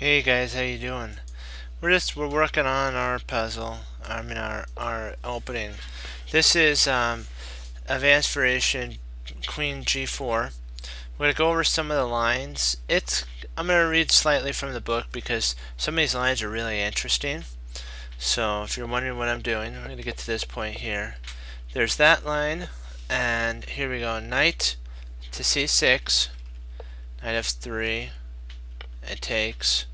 Hey guys, how you doing? We're working on our puzzle. Our opening. This is advanced variation Queen G4. We're gonna go over some of the lines. I'm gonna read slightly from the book because some of these lines are really interesting. So if you're wondering what I'm doing, I'm gonna get to this point here. There's that line, and here we go. Knight to C6, knight F3. It takes.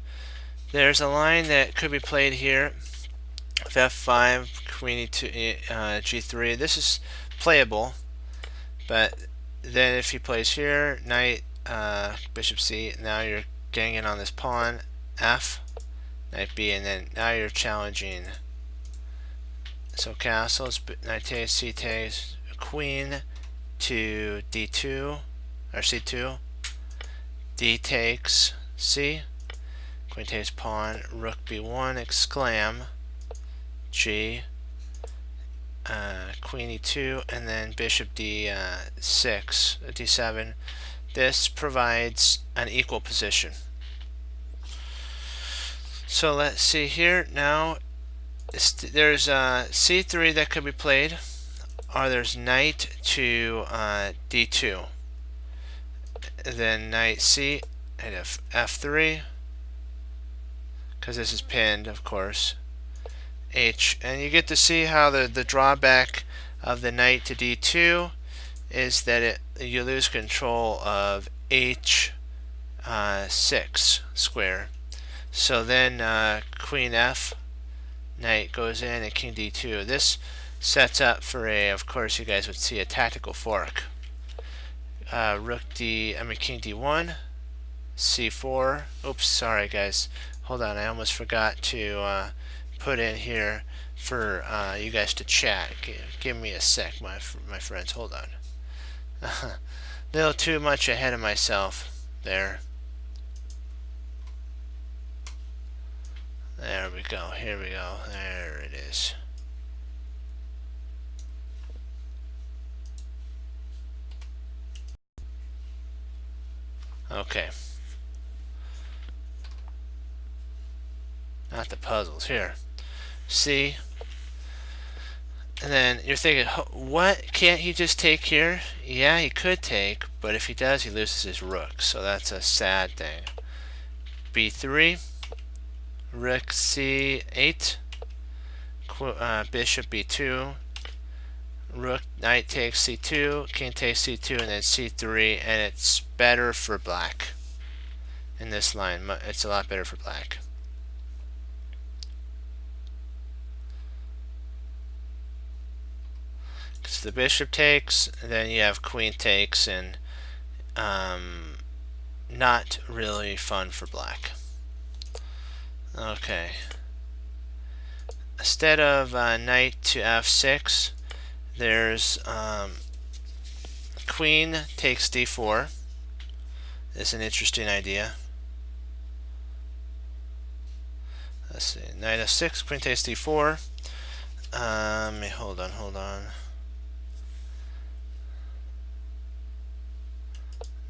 There's a line that could be played here of F5, Queen E2, G3. This is playable, but then if he plays here, Knight, Bishop C, now you're ganging on this pawn, F, Knight B, and then now you're challenging. So castles, Knight takes, C takes, Queen to D2, or C2, D takes, C, Queen takes pawn, Rook B1, exclam, G, Queen E2, and then Bishop D6, D7. This provides an equal position. So let's see here. Now there's C3 that could be played, or there's Knight to D2. Then Knight C and F3, because this is pinned, of course. H, and you get to see how the drawback of the knight to D2 is that you lose control of H6 square. So then Queen F, knight goes in, and King D2. This sets up for of course you guys would see a tactical fork. King D1, C4. Oops, sorry guys. Hold on, I almost forgot to put in here for you guys to chat. Give me a sec, my friends. Hold on. A little too much ahead of myself there. There we go. Here we go. There it is. Okay. Not the puzzles here. See? And then you're thinking, what? Can't he just take here? Yeah, he could take, but if he does, he loses his rook. So that's a sad thing. B3, Rook C8, Bishop B2, Rook, Knight takes C2, King takes C2, and then C3, and it's better for black. In this line, it's a lot better for black. So the bishop takes, then you have queen takes, and not really fun for black. Okay. Instead of knight to F6, there's queen takes D4. It's an interesting idea. Let's see, knight F6, queen takes D4. Hold on.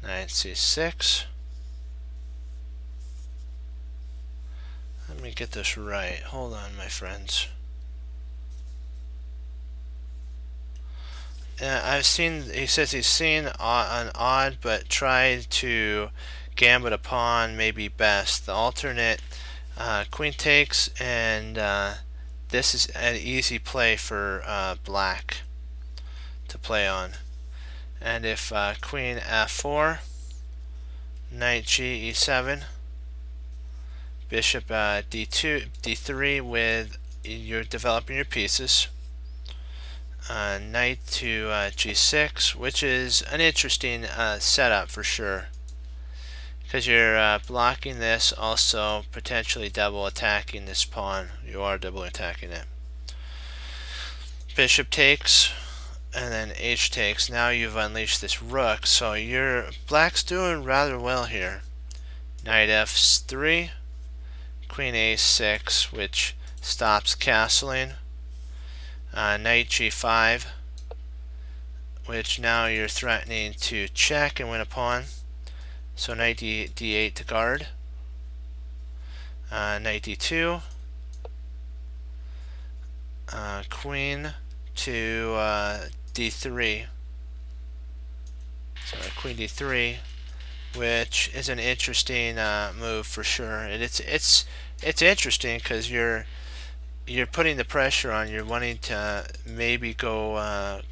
Knight C6. Let me get this right. Hold on, my friends. I've seen, he says he's seen an odd, but tried to gambit a pawn maybe best. The alternate queen takes, and this is an easy play for black to play on. And if queen F4, knight G E7, bishop D2, D3 with you're developing your pieces. Knight to G6, which is an interesting setup for sure, because you're blocking this, also potentially double attacking this pawn. You are double attacking it. Bishop takes, and then H takes. Now you've unleashed this rook, so black's doing rather well here. Knight F3, Queen A6, which stops castling. Knight G5, which now you're threatening to check and win a pawn. So knight D8 to guard. knight d2, queen to d3. So queen d3, which is an interesting move for sure. And it's interesting because you're putting the pressure on. You're wanting to maybe go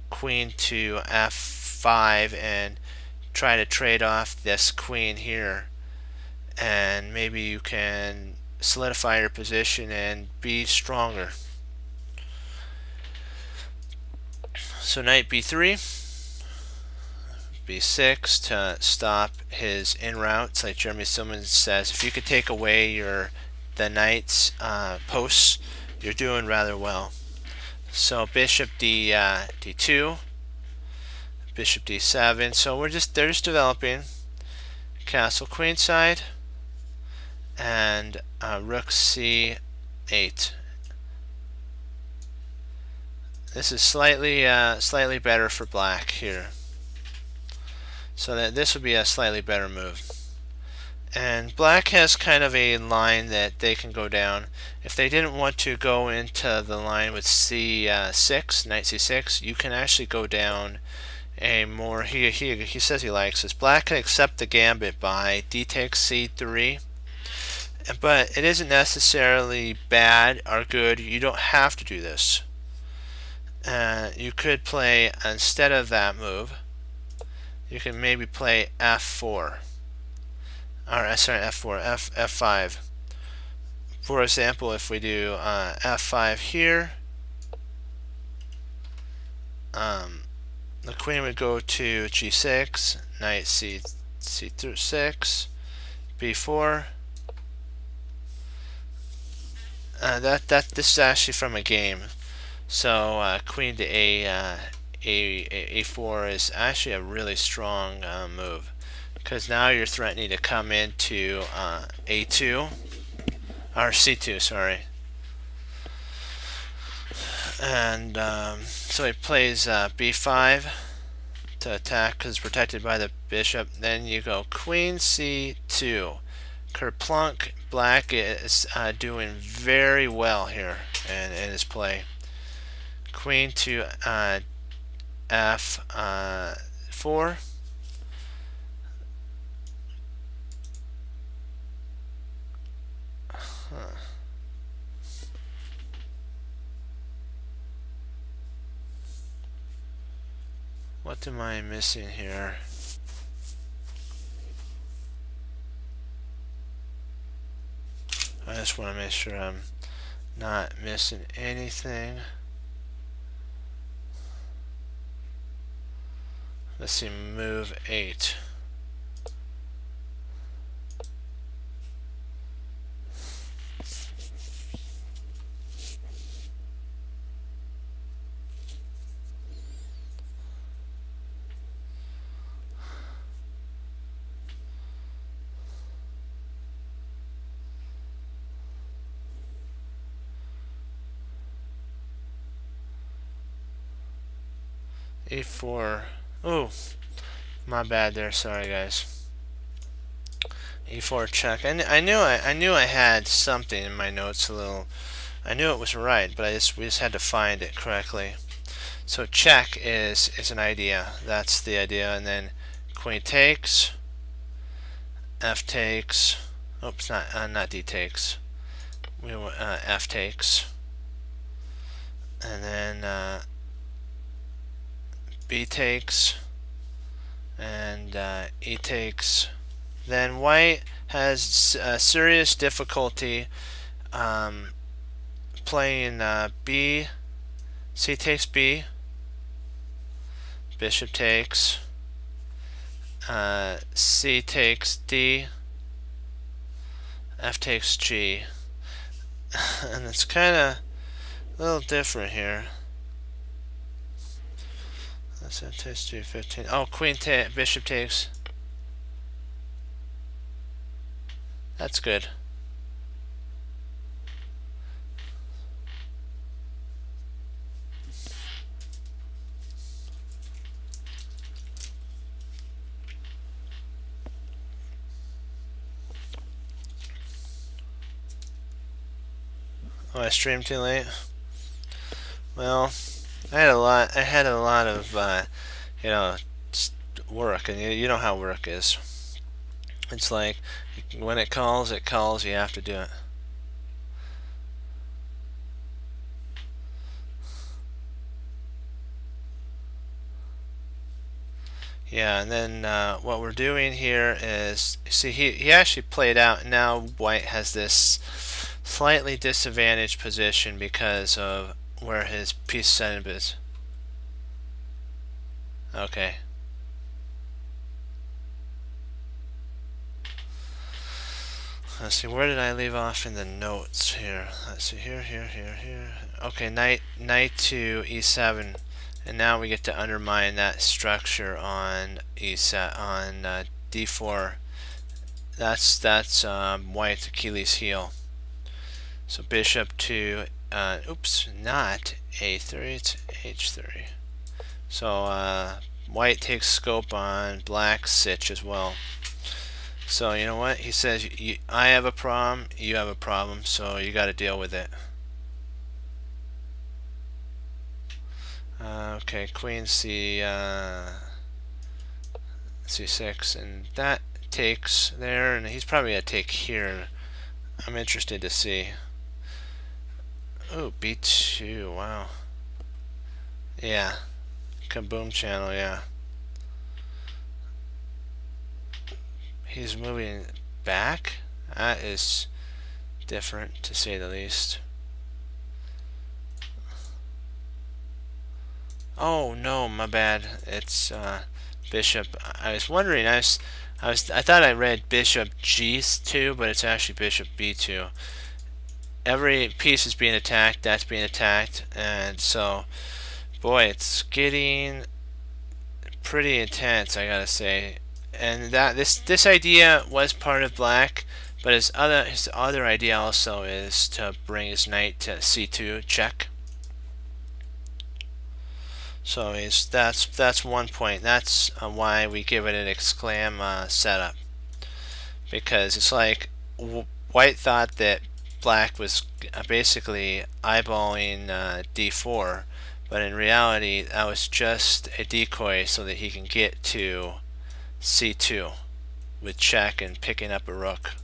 queen to f5 and try to trade off this queen here, and maybe you can solidify your position and be stronger. So knight b3, b6 to stop his in routes. Like Jeremy Simmons says, if you could take away the knight's posts, you're doing rather well. So bishop d2, bishop d7. So they're just developing. Castle queenside, and rook c8. This is slightly better for black here. So that this would be a slightly better move. And black has kind of a line that they can go down. If they didn't want to go into the line with c6, knight c6, you can actually go down a more, he says he likes this. Black can accept the gambit by d takes c3, but it isn't necessarily bad or good. You don't have to do this. You could play, instead of that move, you can maybe play f4. Or sorry, f5. For example, if we do f5 here, the queen would go to g6, knight c6, b4. This is actually from a game. So queen to a4 is actually a really strong move, because now you're threatening to come into a2 or c2, sorry. And so he plays b5 to attack because it's protected by the bishop. Then you go queen c2. Kerplunk. Black is doing very well here in his play. Queen to f4. What am I missing here? I just want to make sure I'm not missing anything. Let's see, move 8. e4. Oh, my bad there. Sorry, guys. e4 check. I knew I had something in my notes a little. I knew it was right, but we just had to find it correctly. So check is an idea. That's the idea, and then queen takes, f takes. Oops, not d takes. We want f takes, and then b takes, and e takes. Then white has serious difficulty playing b. C takes b. Bishop takes. C takes d. F takes g. And it's kind of a little different here. That's it. Takes g15. Oh, bishop takes. That's good. Oh, I streamed too late. Well, I had a lot. I had a lot of you know work, and you know how work is. It's like when it calls, it calls. You have to do it. Yeah, and then what we're doing here is, see, he actually played out. Now white has this slightly disadvantaged position because of where his piece setup is. Okay. Let's see, where did I leave off in the notes here? Let's see, here. Okay, knight to e7, and now we get to undermine that structure on d4. That's white's Achilles heel. So bishop to oops, not a3, it's h3. So white takes scope on black's sitch as well. So you know what? He says, I have a problem, you have a problem, so you got to deal with it. Okay, queen c6, and that takes there, and he's probably going to take here. I'm interested to see. Oh, b2, wow. Yeah, kaboom channel, yeah. He's moving back. That is different, to say the least. Oh no, my bad. It's bishop. I was wondering. I thought I read bishop g2, but it's actually bishop b2. Every piece is being attacked. That's being attacked, and so, boy, it's getting pretty intense, I gotta say. And that this idea was part of black, but his other idea also is to bring his knight to c2 check. So that's one point. That's why we give it an exclam setup, because it's like white thought that black was basically eyeballing d4, but in reality that was just a decoy so that he can get to c2 with check and picking up a rook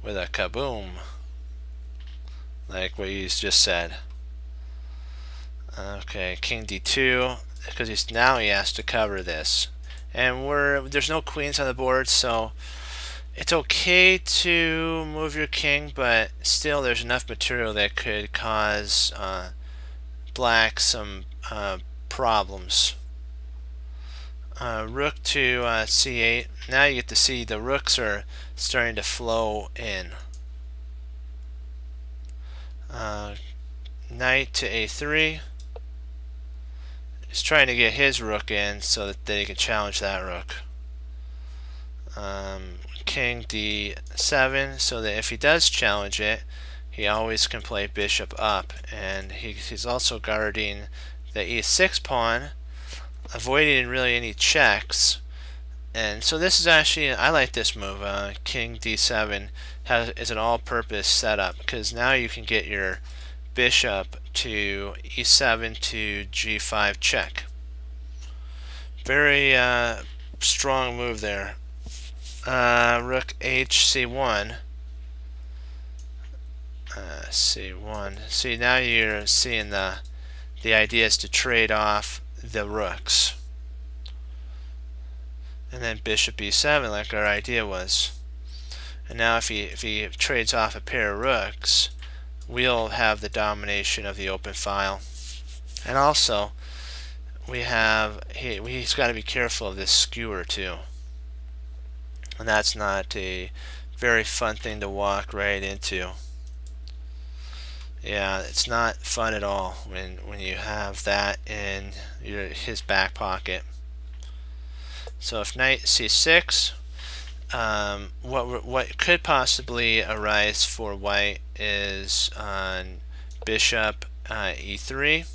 with a kaboom, like what you just said. Okay, king d2, because now he has to cover this, and there's no queens on the board, so it's okay to move your king, but still there's enough material that could cause black some problems. Rook to c8. Now you get to see the rooks are starting to flow in. Knight to a3. He's trying to get his rook in so that they can challenge that rook. King d7, so that if he does challenge it, he always can play bishop up, and he's also guarding the e6 pawn, avoiding really any checks. And so this is actually, I like this move. King d7 is an all-purpose setup, because now you can get your bishop to e7 to g5 check. Very strong move there. Rook hc1. c1. See, now you're seeing the idea is to trade off the rooks. And then bishop e7, like our idea was. And now if he trades off a pair of rooks, we'll have the domination of the open file. And also, he's got to be careful of this skewer too. And that's not a very fun thing to walk right into. Yeah, it's not fun at all when you have that in his back pocket. So if knight c6, what could possibly arise for white is on bishop e3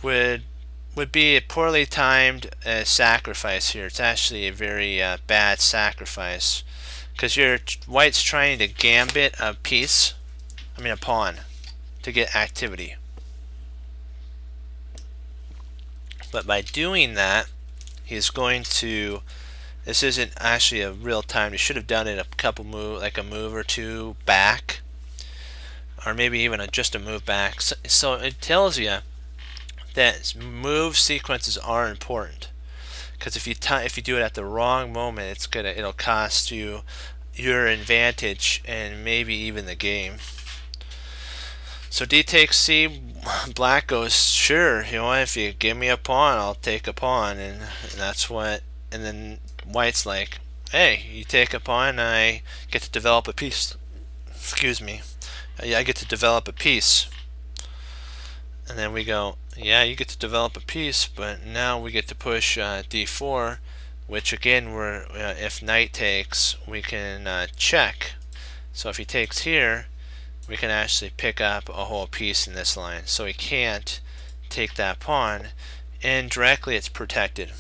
would be a poorly timed sacrifice here. It's actually a very bad sacrifice, because white's trying to gambit a piece, a pawn, to get activity. But by doing that, he's going to, this isn't actually a real time, you should have done it a couple move, like a move or two back, or maybe even just a move back. So it tells you that move sequences are important, because if you do it at the wrong moment, it'll cost you your advantage and maybe even the game. So D takes C. Black goes, sure, if you give me a pawn, I'll take a pawn, and that's what. And then White's like, hey, you take a pawn, I get to develop a piece. Excuse me, I get to develop a piece. And then we go, yeah, you get to develop a piece, but now we get to push D4, which again, if Knight takes, we can check. So if he takes here, we can actually pick up a whole piece in this line. So he can't take that pawn. Indirectly, it's protected.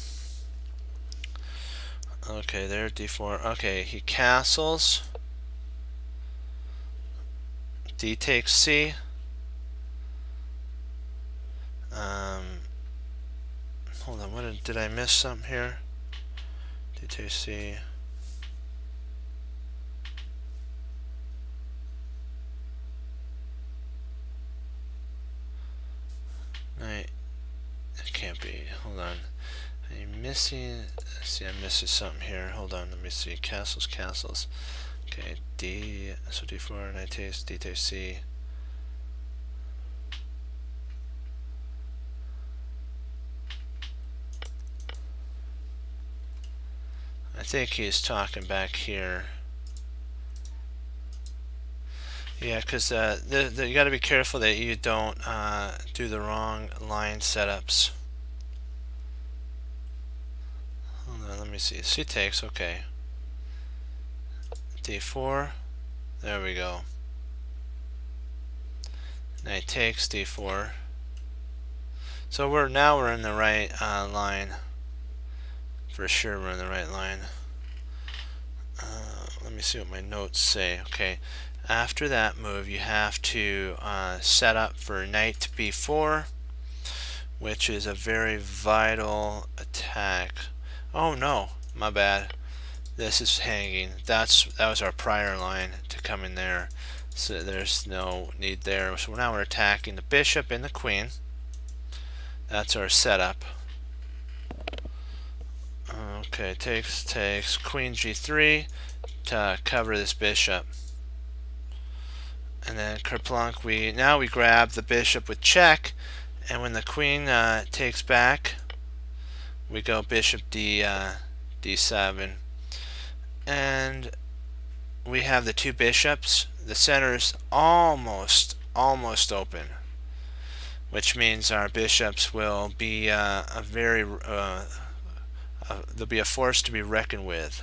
Okay, there, D4. Okay, he castles. D takes C. Hold on, did I miss something here? D takes C. Right. It can't be. Hold on. I'm missing. See, I'm missing something here. Hold on. Let me see. Castles. Okay. D. So D4. Knight takes. D takes C. I think he's talking back here. Yeah, because you got to be careful that you don't do the wrong line setups. Hold on, let me see. C takes, okay. D4. There we go. Knight takes D4. So we're in the right line. For sure, we're in the right line. Let me see what my notes say. Okay. After that move, you have to set up for Knight to B4, which is a very vital attack. Oh no, my bad. This is hanging. That was our prior line to come in there, so there's no need there. So now we're attacking the bishop and the queen. That's our setup. Okay, takes queen G3 to cover this bishop. And then Kerplunk, now we grab the bishop with check, and when the queen takes back, we go bishop D7, and we have the two bishops. The center's almost open, which means our bishops will be they'll be a force to be reckoned with.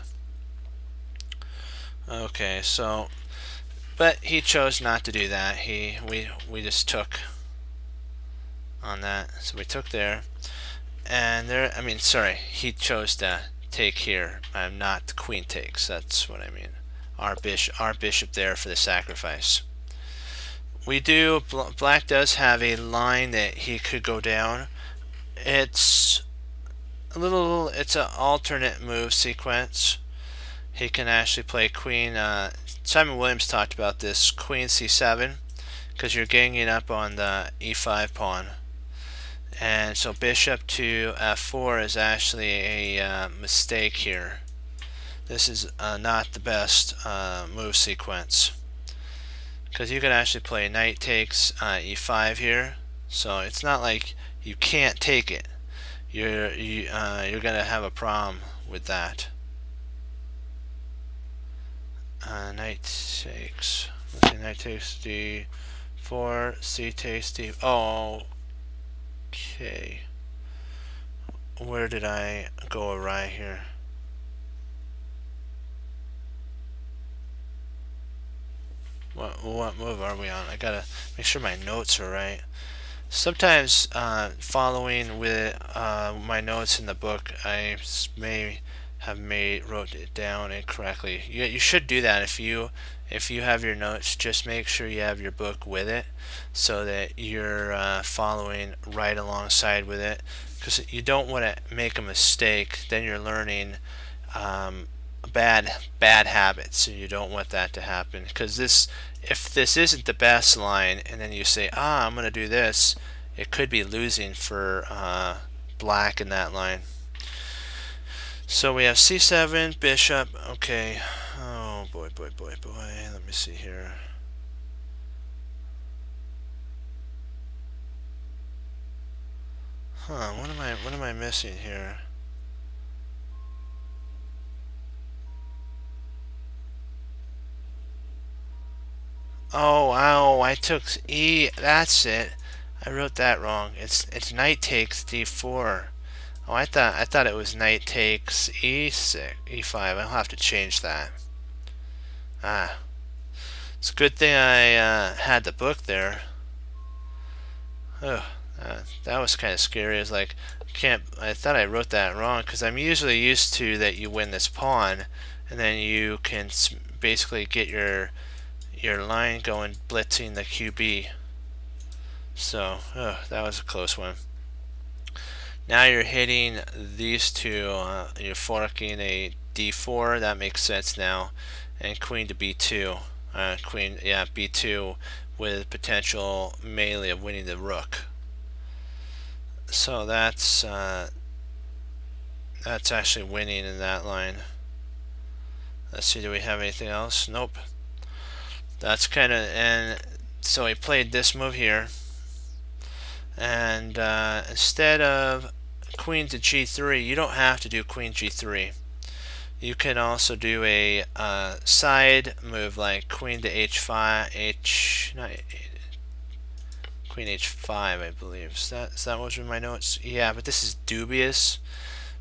Okay, so. But he chose not to do that. We just took on that. So we took there, and there. I mean, sorry, he chose to take here. Not the queen takes. That's what I mean. Our bishop there for the sacrifice. Black does have a line that he could go down. It's it's an alternate move sequence. He can actually play queen. Simon Williams talked about this, queen c7, because you're ganging up on the e5 pawn. And so bishop to f4 is actually a mistake here. This is not the best move sequence, because you can actually play knight takes e5 here. So it's not like you can't take it. You're going to have a problem with that. Knight takes. Let's see, knight takes d4. C takes d. Oh, okay. Where did I go awry here? What move are we on? I gotta make sure my notes are right. Sometimes following with my notes in the book, I may have wrote it down incorrectly. You should do that if you have your notes. Just make sure you have your book with it so that you're following right alongside with it, because you don't want to make a mistake. Then you're learning bad habits, so you don't want that to happen. Because if this isn't the best line and then you say, I'm going to do this, it could be losing for black in that line. So we have c7, bishop. Okay. Oh boy. Let me see here. What am I missing here? Oh, I took E. That's it. I wrote that wrong. It's knight takes d4. Oh, I thought it was knight takes e6, e5. I'll have to change that. It's a good thing I had the book there. Oh, that was kind of scary. It's like I thought I wrote that wrong, because I'm usually used to that you win this pawn, and then you can basically get your line going, blitzing the QB. So, that was a close one. Now you're hitting these two. You're forking a d4. That makes sense now, and queen to b2. B2 with potential melee of winning the rook. So that's actually winning in that line. Let's see, do we have anything else? Nope. That's and so he played this move here, and instead of queen to g3, you don't have to do queen g3. You can also do a side move like queen to h5, queen h5, I believe. Is that what was in my notes? Yeah, but this is dubious,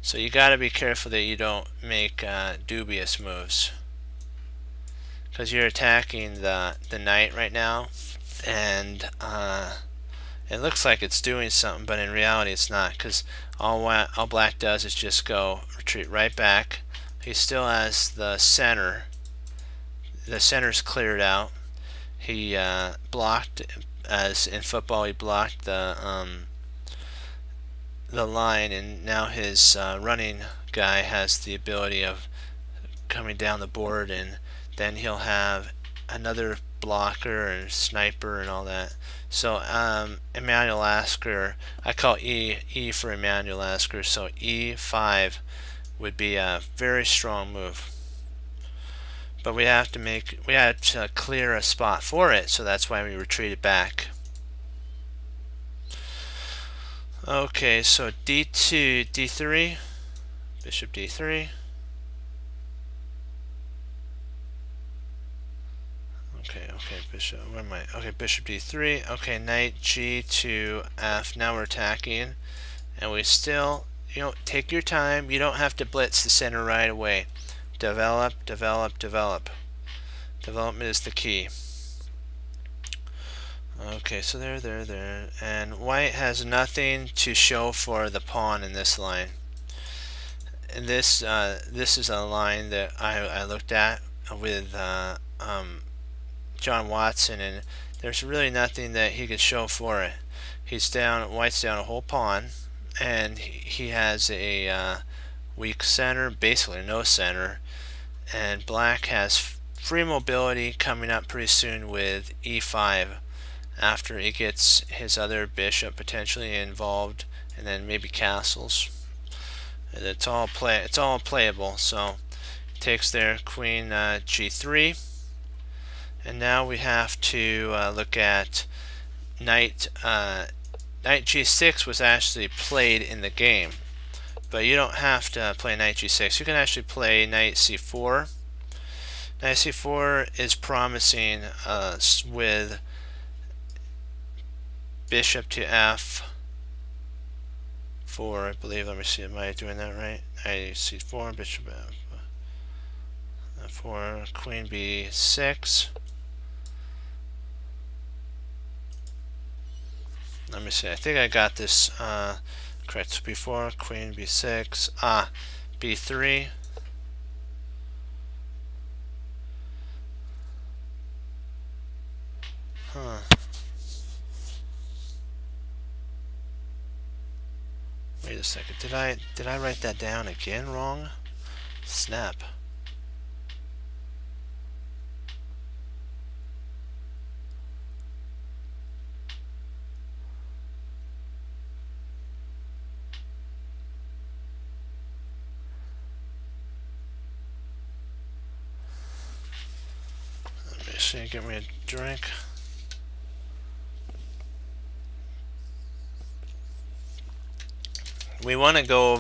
so you got to be careful that you don't make dubious moves, because you're attacking the knight right now, and it looks like it's doing something, but in reality it's not, because all black does is just go retreat right back. He still has the center. The center's cleared out. He blocked, as in football, he blocked the line, and now his running guy has the ability of coming down the board, and then he'll have another blocker and sniper and all that. So Emanuel Lasker, I call E for Emanuel Lasker, so E5 would be a very strong move. But we had to clear a spot for it, so that's why we retreated back. Okay, so D2, D3, bishop D3. Okay, bishop, where am I? Okay, bishop D3. Okay, knight G to F. Now we're attacking, and we still, take your time. You don't have to blitz the center right away. Develop. Development is the key. Okay, so there. And white has nothing to show for the pawn in this line. And this is a line that I looked at with John Watson, and there's really nothing that he could show for it. White's down a whole pawn, and he has a weak center, basically no center, and black has free mobility coming up pretty soon with e5 after he gets his other bishop potentially involved, and then maybe castles. And it's all playable. So takes their queen g3, and now we have to look at knight g6 was actually played in the game, but you don't have to play knight g6. You can actually play knight c4. Knight c4 is promising with bishop to f4, I believe. Let me see, am I doing that right? Knight c4, bishop f4, queen b6. Let me see, I think I got this correct. Before queen b6, b3, Huh. Wait a second. Did I write that down again wrong? Snap. Let me see. Get me a drink. We want to go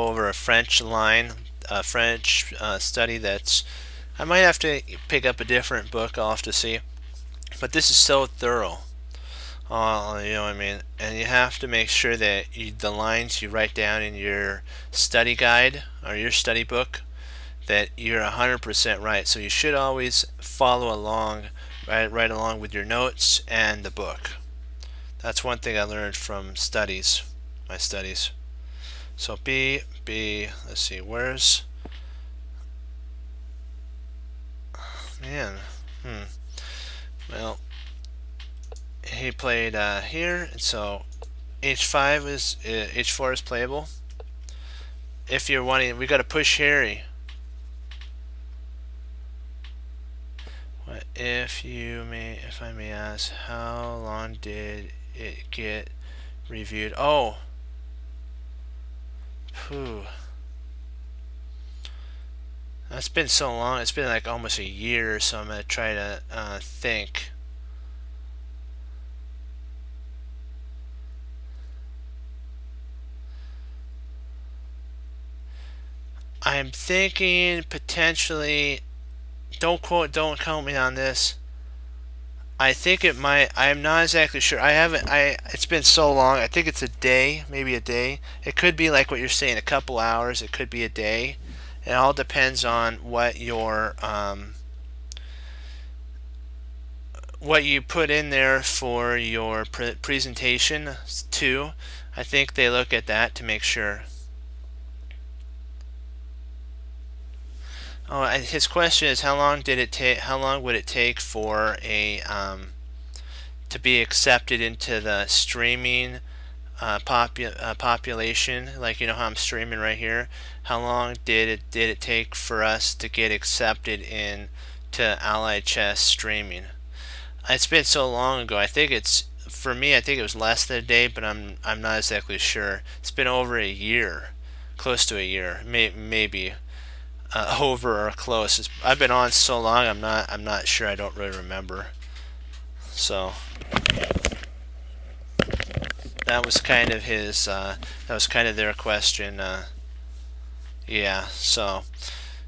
over a French line, a French study that's. I might have to pick up a different book. I'll have to see. But this is so thorough. You know what I mean? And you have to make sure that the lines you write down in your study guide or your study book, that you're 100% right. So you should always follow along, right along with your notes and the book. That's one thing I learned from my studies. So let's see, man, well, he played here, and so H4 is playable. If you're wanting, we got to push Harry. If I may ask, how long did it get reviewed? Oh, phew. It's been so long. It's been like almost a year, so I'm gonna try to think. I'm thinking potentially. Don't count me on this. I think it might. I'm not exactly sure. I haven't. It's been so long. I think it's a day, maybe a day. It could be like what you're saying, a couple hours. It could be a day. It all depends on what you put in there for your presentation too. I think they look at that to make sure. Oh, his question is how long did it take? How long would it take for a to be accepted into the streaming population? Like, you know how I'm streaming right here. How long did it take for us to get accepted in to Allied Chess streaming? It's been so long ago. I think it's for me. I think it was less than a day, but I'm not exactly sure. It's been over a year, close to a year, maybe. Over or close. I've been on so long. I'm not sure. I don't really remember. So that was kind of his. That was kind of their question. Yeah. So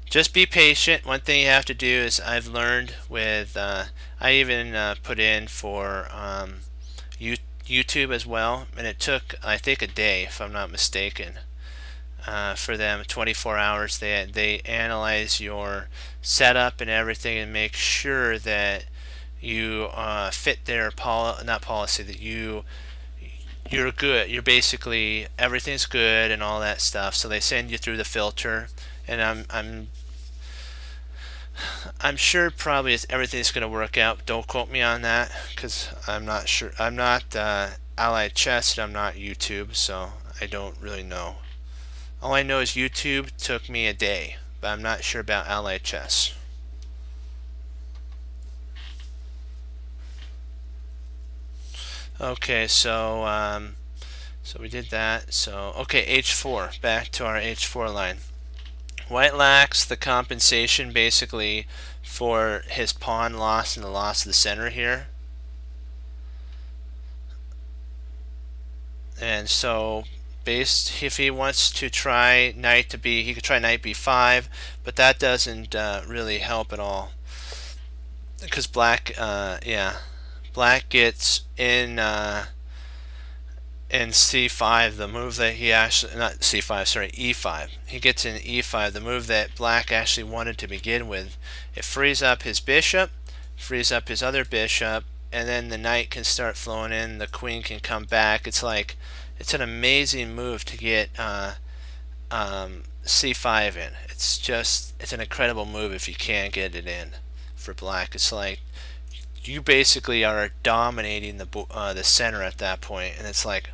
just be patient. One thing you have to do is I've learned with. I even put in for YouTube as well, and it took I think a day if I'm not mistaken. For them 24 hours they analyze your setup and everything and make sure that you fit their not policy that you're good, you're basically everything's good and all that stuff, so they send you through the filter, and I'm sure probably everything's going to work out. Don't quote me on that because I'm not sure. I'm not Allied Chess and I'm not YouTube, so I don't really know. All I know is YouTube took me a day, but I'm not sure about Allied Chess. Okay, so we did that. So okay, H4. Back to our H4 line. White lacks the compensation basically for his pawn loss and the loss of the center here. And so if he wants to try knight to b, he could try knight b5, but that doesn't really help at all because black gets in c5 the move that he actually, not c5, sorry, e5. He gets in e5 the move that black actually wanted to begin with. It frees up his bishop, frees up his other bishop, and then the knight can start flowing in, the queen can come back. It's an amazing move to get c5 in. It's an incredible move if you can get it in for black. It's like you basically are dominating the center at that point, and it's like,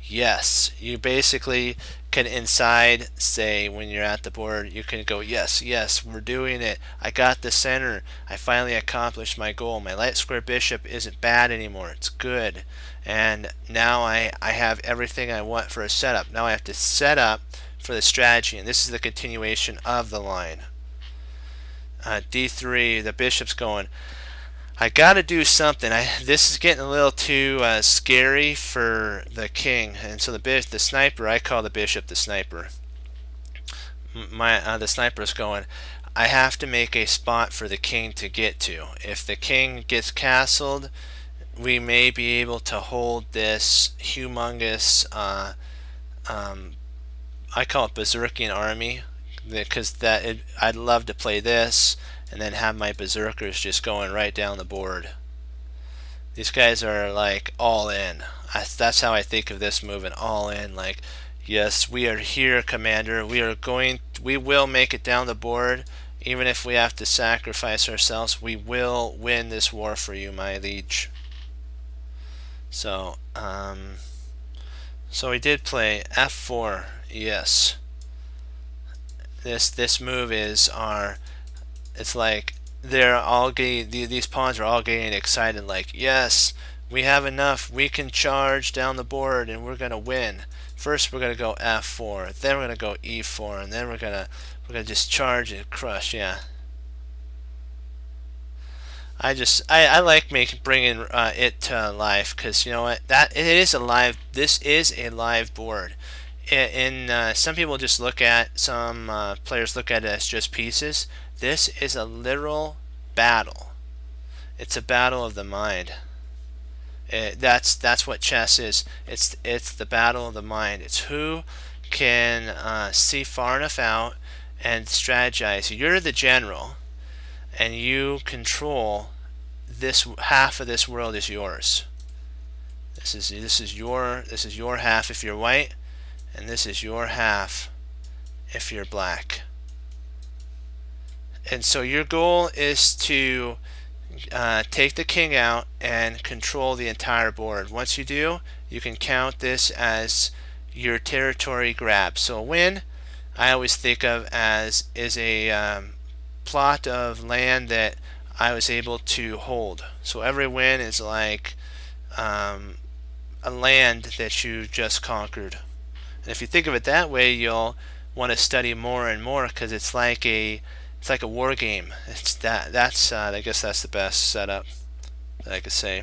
yes, you basically can inside say when you're at the board, you can go, yes, yes, we're doing it. I got the center. I finally accomplished my goal. My light square bishop isn't bad anymore. It's good. And now I have everything I want for a setup. Now I have to set up for the strategy, and this is the continuation of the line. D3, the bishop's going, I gotta do something. This is getting a little too scary for the king, and so the sniper. I call the bishop the sniper. The sniper's going, I have to make a spot for the king to get to. If the king gets castled, we may be able to hold this humongous. I call it berserking army, because I'd love to play this and then have my berserkers just going right down the board. These guys are like all in. That's how I think of this move, an all in. Like, yes, we are here, commander. We will make it down the board, even if we have to sacrifice ourselves. We will win this war for you, my liege. So we did play f4. Yes. This move is it's like they're all getting, these pawns are all getting excited, like, yes, we have enough, we can charge down the board and we're gonna win. First we're gonna go f4, then we're gonna go e4, and then we're gonna just charge and crush. Yeah, I like bringing it to life, because you know what, this is a live board. Some people just look at, some players look at it as just pieces. This is a literal battle. It's a battle of the mind. That's what chess is. It's the battle of the mind. It's who can see far enough out and strategize. You're the general, and you control this half of this world is yours. This is your half if you're white, and this is your half if you're black. And so your goal is to take the king out and control the entire board. Once you do, you can count this as your territory grab. So a win, I always think of as is a plot of land that I was able to hold. So every win is like a land that you just conquered. And if you think of it that way, you'll want to study more and more, because it's like a war game. I guess that's the best setup that I could say.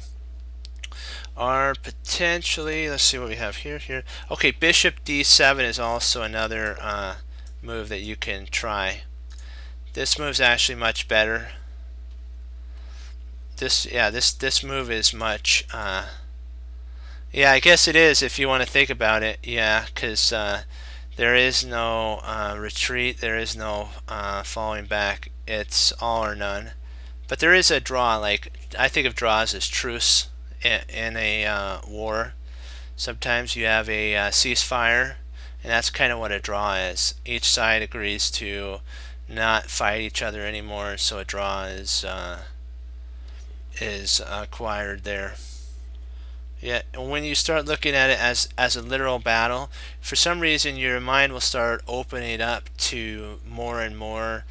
Are potentially, let's see what we have here. Okay, bishop d7 is also another move that you can try. This move's actually much better. This move is much yeah, I guess it is if you want to think about it. Yeah, because there is no retreat, there is no falling back. It's all or none. But there is a draw. Like, I think of draws as truce in a war. Sometimes you have a ceasefire, and that's kind of what a draw is. Each side agrees to not fight each other anymore, so a draw is acquired there. Yeah, and when you start looking at it as a literal battle, for some reason your mind will start opening up to more and more.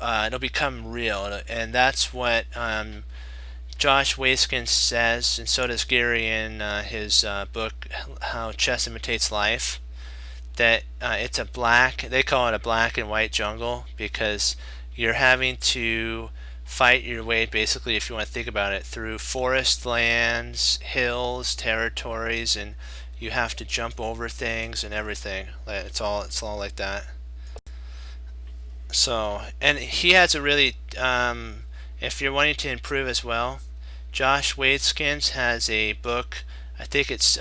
It'll become real, and that's what Josh Waitzkin says, and so does Gary in his book How Chess Imitates Life. That it's they call it a black and white jungle, because you're having to fight your way, basically, if you want to think about it, through forest lands, hills, territories, and you have to jump over things and everything. It's all like that. So, and he has a really, if you're wanting to improve as well, Josh Waitzkin has a book. I think it's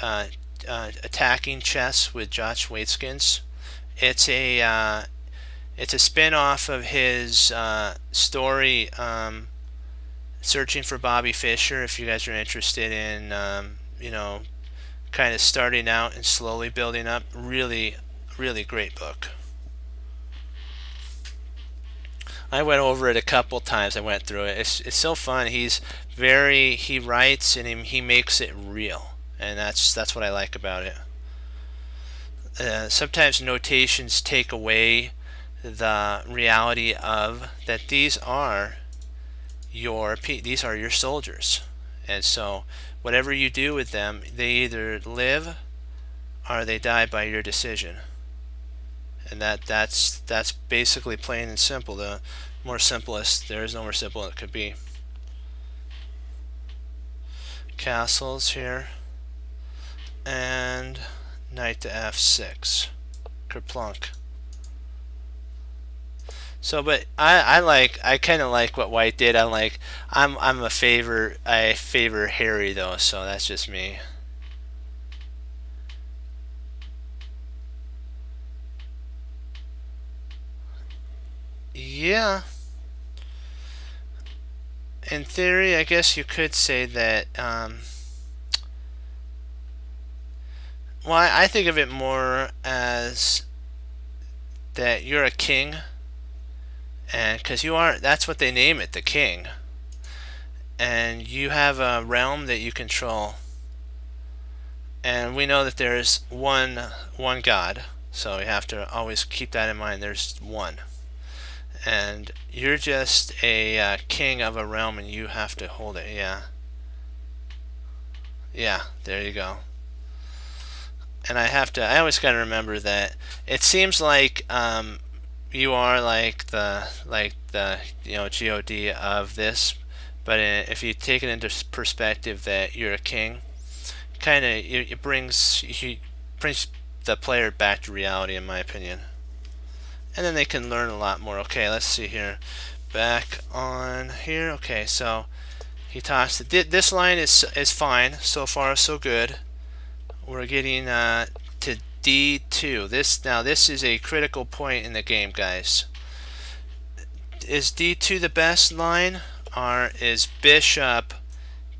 Attacking Chess with Josh Waitzkin. It's a spin-off of his story, Searching for Bobby Fischer, if you guys are interested in, kind of starting out and slowly building up. Really, really great book. I went over it a couple times. I went through it. It's so fun. He writes and he makes it real, and that's what I like about it. Sometimes notations take away the reality of that these are your soldiers, and so whatever you do with them, they either live or they die by your decision. And that's basically plain and simple. The more simplest, there is no more simple it could be. Castles here, and knight to f6, kerplunk. So, but I kind of like what white did. I favor Harry though, so that's just me. Yeah, in theory, I guess you could say that. Well, I think of it more as that you're a king, and because you are, that's what they name it, the king, and you have a realm that you control, and we know that there's one God, so you have to always keep that in mind. There's one, and you're just a king of a realm, and you have to hold it. Yeah, yeah. There you go. And I always gotta remember that it seems like you are like the God of this, but if you take it into perspective that you're a king, kind of it brings the player back to reality, in my opinion, and then they can learn a lot more. Okay, let's see here, back on here. Okay, so he tossed it. This line is fine so far, so good. We're getting to D2. This is a critical point in the game, guys. Is D2 the best line, or is Bishop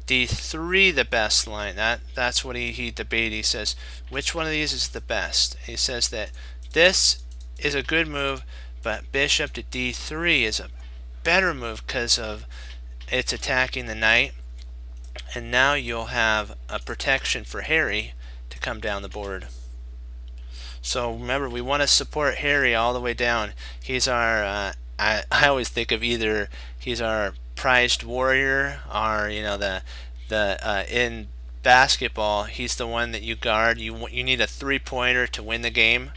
D3 the best line? That's what he debated. He says, which one of these is the best? He says that this is a good move, but Bishop to D3 is a better move because of it's attacking the knight, and now you'll have a protection for Harry to come down the board. So remember, we want to support Harry all the way down. He's our I always think of either he's our prized warrior, or the in basketball he's the one that you guard. You need a 3-pointer to win the game.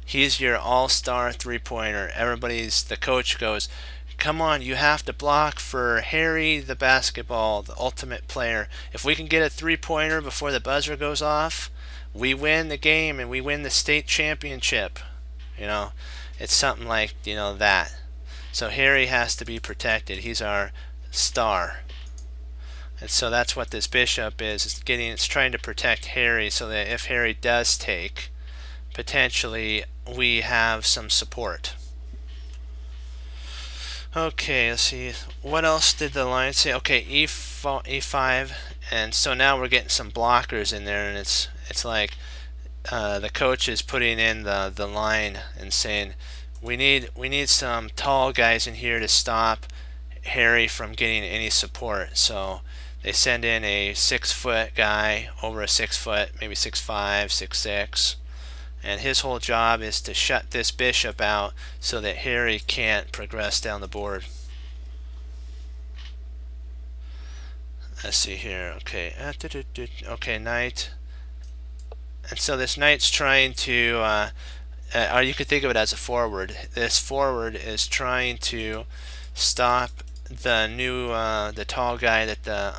He's your all-star 3-pointer. The coach goes, come on, you have to block for Harry the basketball, the ultimate player. If we can get a 3-pointer before the buzzer goes off, we win the game and we win the state championship. It's something like that. So Harry has to be protected. He's our star. And so that's what this bishop is. It's trying to protect Harry so that if Harry does take, potentially we have some support. Okay, let's see. What else did the line say? Okay, E5, and so now we're getting some blockers in there, and it's like the coach is putting in the line and saying we need some tall guys in here to stop Harry from getting any support. So they send in a 6-foot guy over a 6-foot, maybe 6'5", 6'6", and his whole job is to shut this bishop out so that Harry can't progress down the board. Let's see here. Okay, okay, knight. And so this knight's trying to, or you could think of it as a forward. This forward is trying to stop the tall guy that the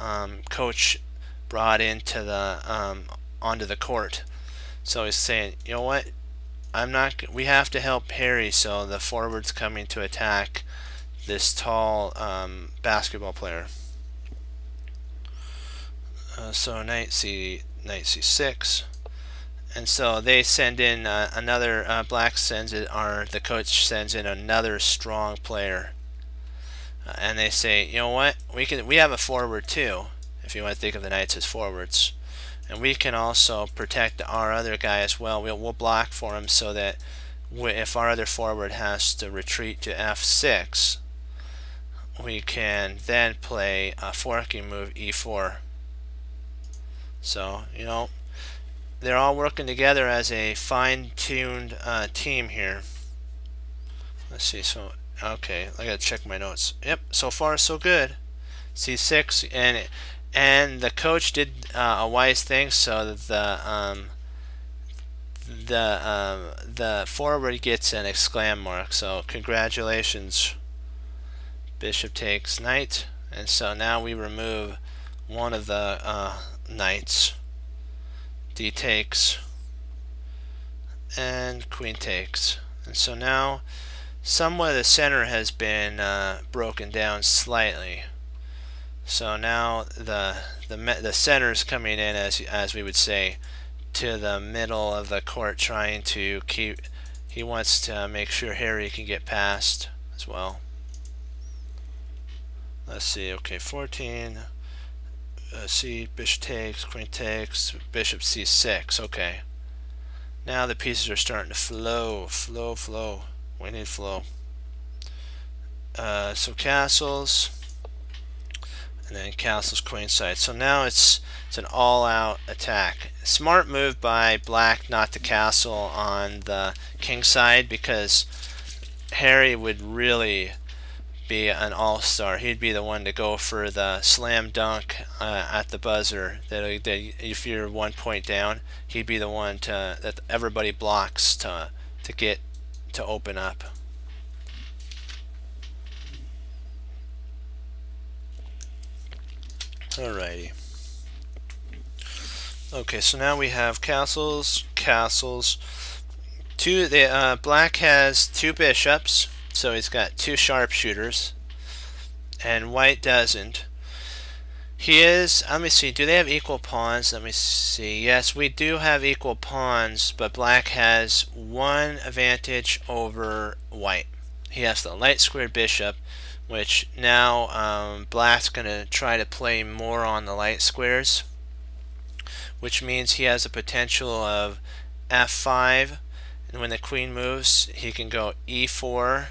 coach brought into onto the court. So he's saying, you know what? We have to help Harry. So the forward's coming to attack this tall basketball player. So knight c6, and so they send in another. Black sends it, or the coach sends in another strong player, and they say, you know what? We have a forward too. If you want to think of the knights as forwards. And we can also protect our other guy as well. We'll block for him so that if our other forward has to retreat to f6, we can then play a forking move e4. So, you know, they're all working together as a fine-tuned team here. Let's see, so, okay, I gotta check my notes. Yep, so far so good. C6, and the coach did a wise thing, so that the forward gets an exclam mark. So congratulations. Bishop takes knight, and so now we remove one of the knights. D takes, and queen takes, and so now somewhat the center has been broken down slightly. So now the center is coming in, as we would say, to the middle of the court, trying to keep. He wants to make sure Harry can get past as well. Let's see. Okay, 14. C, bishop takes, queen takes, bishop c6. Okay. Now the pieces are starting to flow. We need flow. So castles, and then castles queenside. So now it's an all-out attack. Smart move by black not to castle on the king side, because Harry would really be an all-star. He'd be the one to go for the slam dunk at the buzzer. That if you're 1 point down, he'd be the one that everybody blocks to get to open up. Alrighty. Okay, so now we have castles. Black has 2 bishops, so he's got 2 sharpshooters, and white doesn't. Let me see, do they have equal pawns? Let me see. Yes, we do have equal pawns, but black has 1 advantage over white. He has the light squared bishop, which now black's going to try to play more on the light squares, which means he has a potential of f5, and when the queen moves, he can go e4,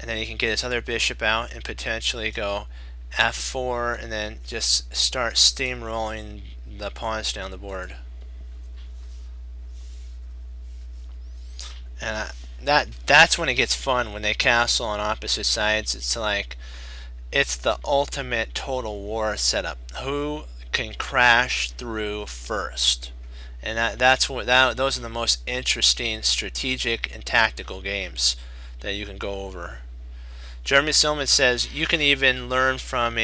and then he can get his other bishop out and potentially go f4, and then just start steamrolling the pawns down the board. And that's when it gets fun, when they castle on opposite sides. It's like, it's the ultimate total war setup. Who can crash through first? And those are the most interesting strategic and tactical games that you can go over. Jeremy Silman says you can even learn from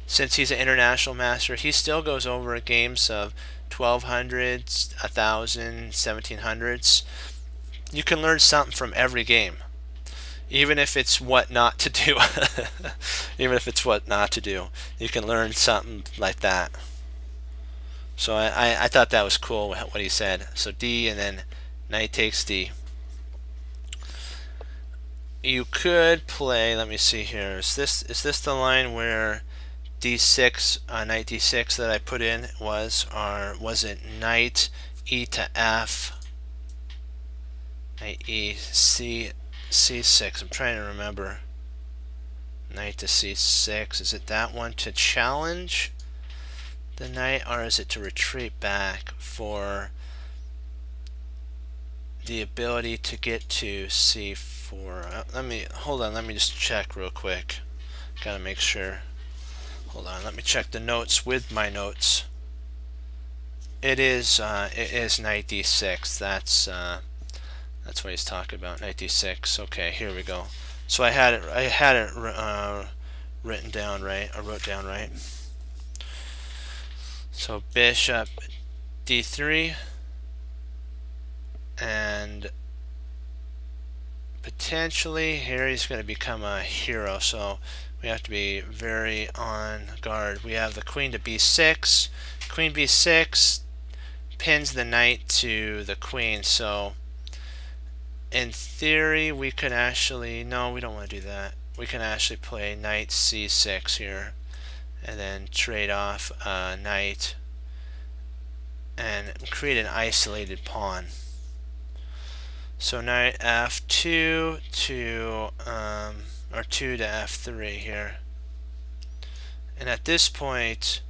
since he's an international master, he still goes over games of 1200s, 1000s, 1700s. You can learn something from every game, even if it's what not to do. Even if it's what not to do, you can learn something like that. So I thought that was cool what he said. So D, and then knight takes D. You could play, let me see here, is this the line where d6, knight d6 that I put in was, or was it knight e to f, knight e, c6, I'm trying to remember, knight to c6, is it that one to challenge the knight, or is it to retreat back for the ability to get to c4? Let me just check real quick. Gotta make sure. Hold on, let me check the notes with my notes. It is knight d6. That's what he's talking about. Knight d6. Okay, here we go. So I had it written down right. I wrote down right. So bishop d3, and potentially Harry's going to become a hero, so we have to be very on guard. We have the queen to b6. Queen b6 pins the knight to the queen, so in theory we could actually, no, we don't want to do that. We can actually play knight c6 here, and then trade off knight and create an isolated pawn. So knight f2 to or 2 to f3 here. And at this point,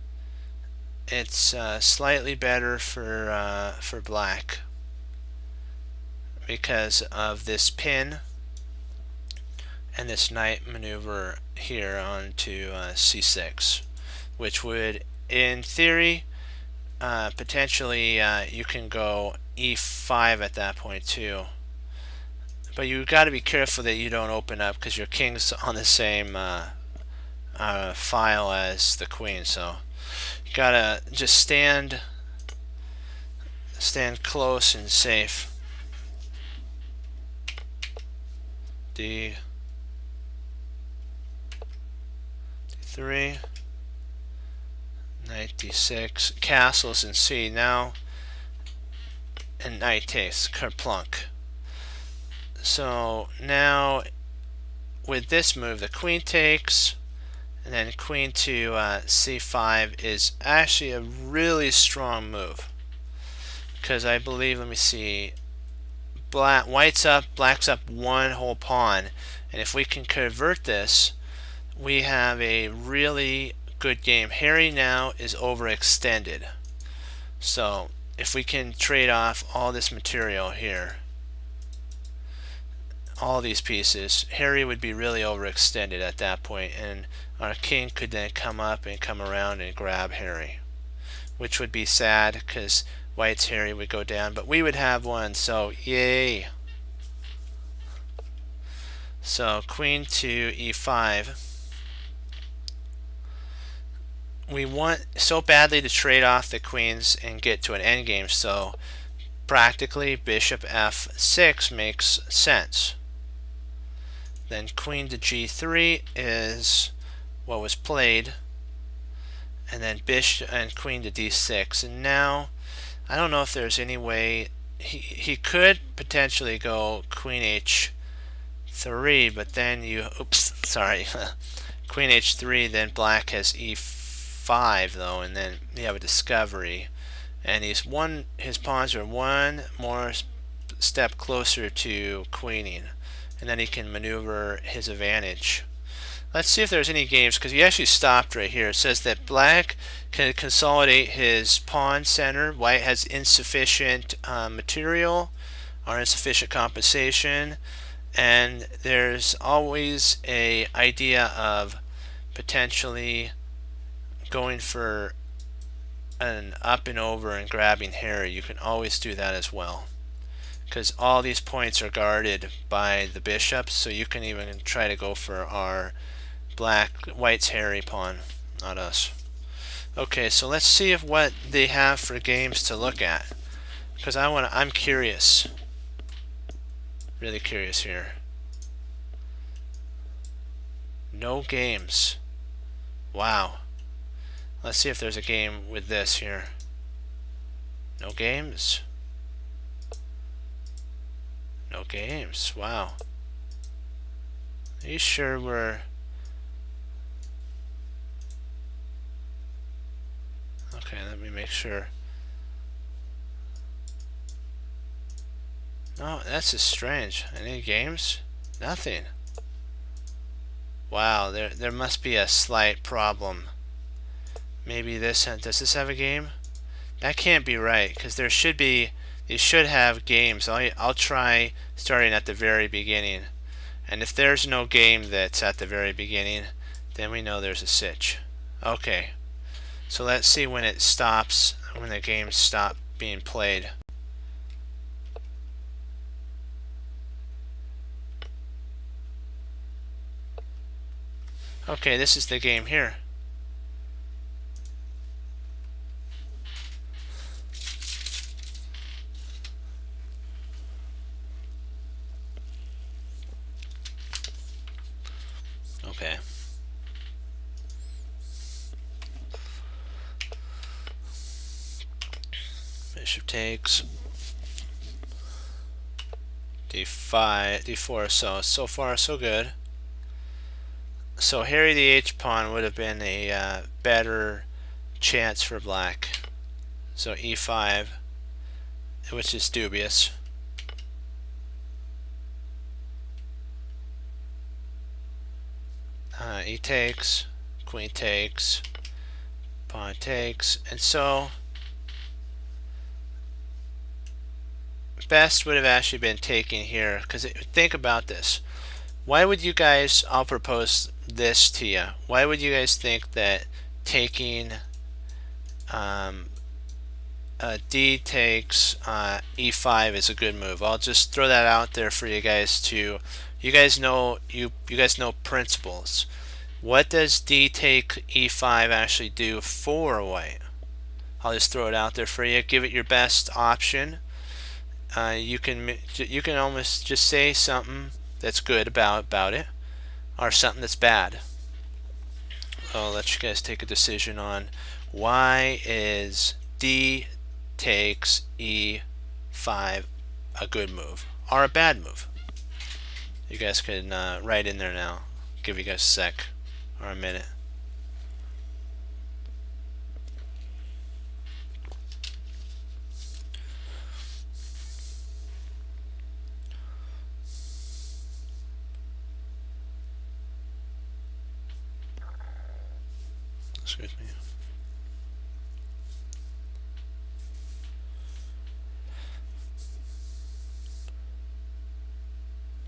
it's slightly better for black because of this pin and this knight maneuver here onto c6, which would, in theory, potentially you can go e5 at that point too. But you've got to be careful that you don't open up because your king's on the same file as the queen, so you gotta just stand close and safe. D3, knight d6, castles in c now, and knight takes, kerplunk. So now with this move, the queen takes, and then queen to c5 is actually a really strong move, because I believe, let me see, white's up, black's up one whole pawn, and if we can convert this, we have a really good game. Harry now is overextended, so if we can trade off all this material here, all these pieces, Harry would be really overextended at that point, and our king could then come up and come around and grab Harry, which would be sad because white's Harry would go down, but we would have one, so yay. So queen to e5. We want so badly to trade off the queens and get to an endgame, so practically bishop f6 makes sense. Then queen to g3 is what was played, and then bishop and queen to d6. And now I don't know if there's any way he could potentially go queen h3, but then you queen h3, then black has e5 though, and then you have a discovery, and his pawns are one more step closer to queening, and then he can maneuver his advantage. Let's see if there's any games, because he actually stopped right here. It says that black can consolidate his pawn center. White has insufficient material or insufficient compensation, and there's always a idea of potentially going for an up and over and grabbing Harry. You can always do that as well, because all these points are guarded by the bishops, so you can even try to go for our white's Harry pawn, not us. Okay, so let's see if what they have for games to look at, because I'm curious, really curious here. No games. Wow. Let's see if there's a game with this here. No games. No games. Wow. Are you sure we're... Okay, let me make sure. No, that's just strange. Any games? Nothing. Wow, there must be a slight problem. Maybe this, does this have a game? That can't be right, because they should have games. I'll try starting at the very beginning, and if there's no game that's at the very beginning, then we know there's a sitch. Okay, so let's see when it stops, when the games stop being played. Okay, this is the game here. Okay. Bishop takes. D5, D4, so far so good. So Harry the H pawn would have been a better chance for black. So E5, which is dubious. E takes, queen takes, pawn takes, and so best would have actually been taking here, because think about this. Why would you guys, I'll propose this to you, why would you guys think that taking D takes E5 is a good move? I'll just throw that out there for you guys to, you guys know principles. What does D take E5 actually do for white? I'll just throw it out there for you. Give it your best option. You can almost just say something that's good about it, or something that's bad. I'll let you guys take a decision on why is D takes E5 a good move or a bad move. You guys can write in there now. Give you guys a sec or a minute. Excuse me.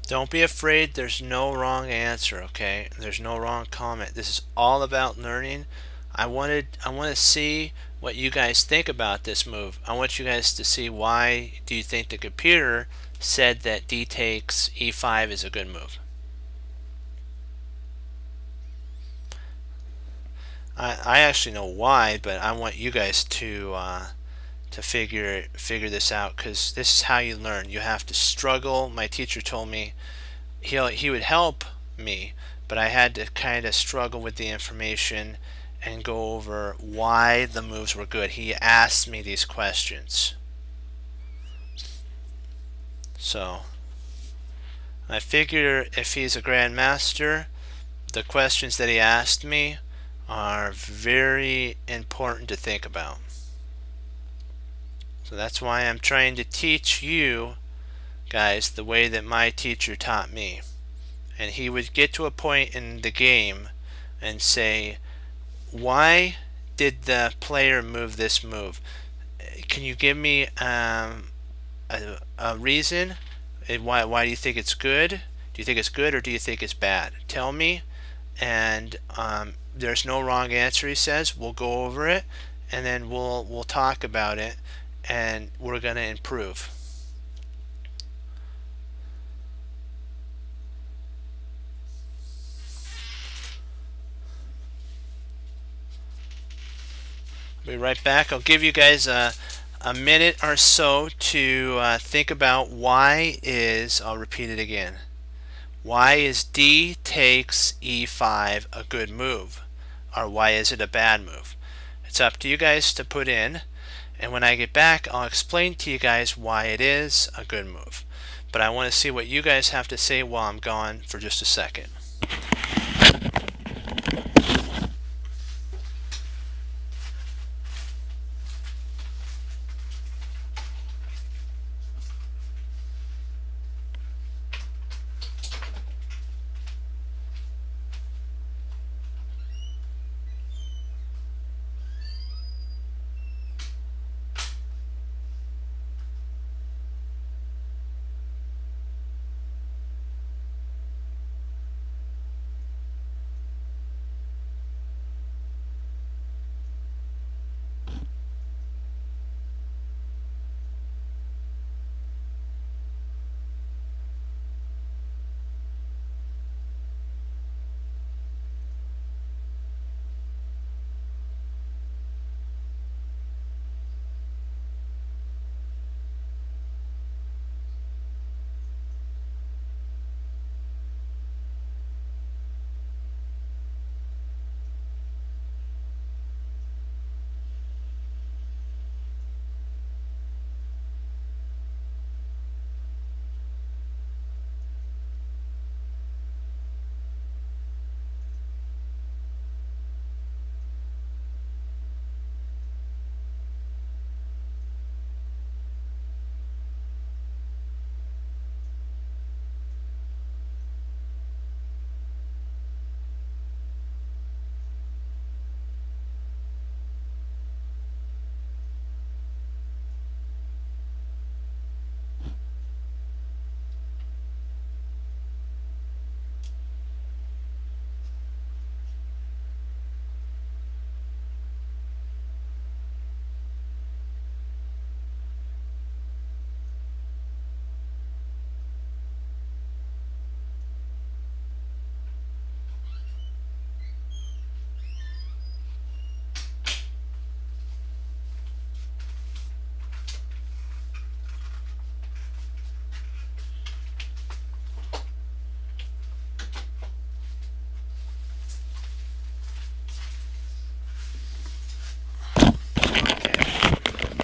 Don't be afraid. There's no wrong answer, okay? There's no wrong comment. This is all about learning. I want to see what you guys think about this move. I want you guys to see why do you think the computer said that D takes E5 is a good move. I actually know why, but I want you guys to figure this out, because this is how you learn. You have to struggle. My teacher told me he would help me, but I had to kind of struggle with the information and go over why the moves were good. He asked me these questions. So I figure if he's a grandmaster, the questions that he asked me are very important to think about. So that's why I'm trying to teach you guys the way that my teacher taught me. And he would get to a point in the game and say, why did the player move this move? Can you give me a reason? Why do you think it's good? Do you think it's good or do you think it's bad? Tell me. And there's no wrong answer, he says. We'll go over it and then we'll talk about it, and we're going to improve. I'll be right back. I'll give you guys a minute or so to think about why is, I'll repeat it again, why is D takes E5 a good move, or why is it a bad move? It's up to you guys to put in, and when I get back I'll explain to you guys why it is a good move. But I want to see what you guys have to say while I'm gone for just a second.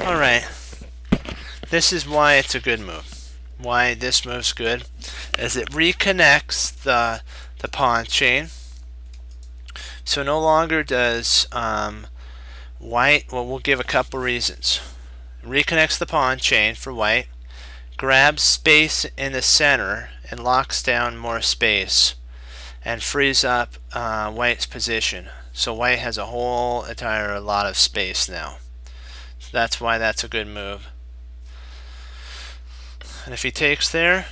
Alright, this is why it's a good move. Why this move's good is it reconnects the pawn chain. So no longer does white, well, we'll give a couple reasons. Reconnects the pawn chain for white, grabs space in the center and locks down more space, and frees up white's position. So white has a whole entire lot of space now. So that's why that's a good move. And if he takes there,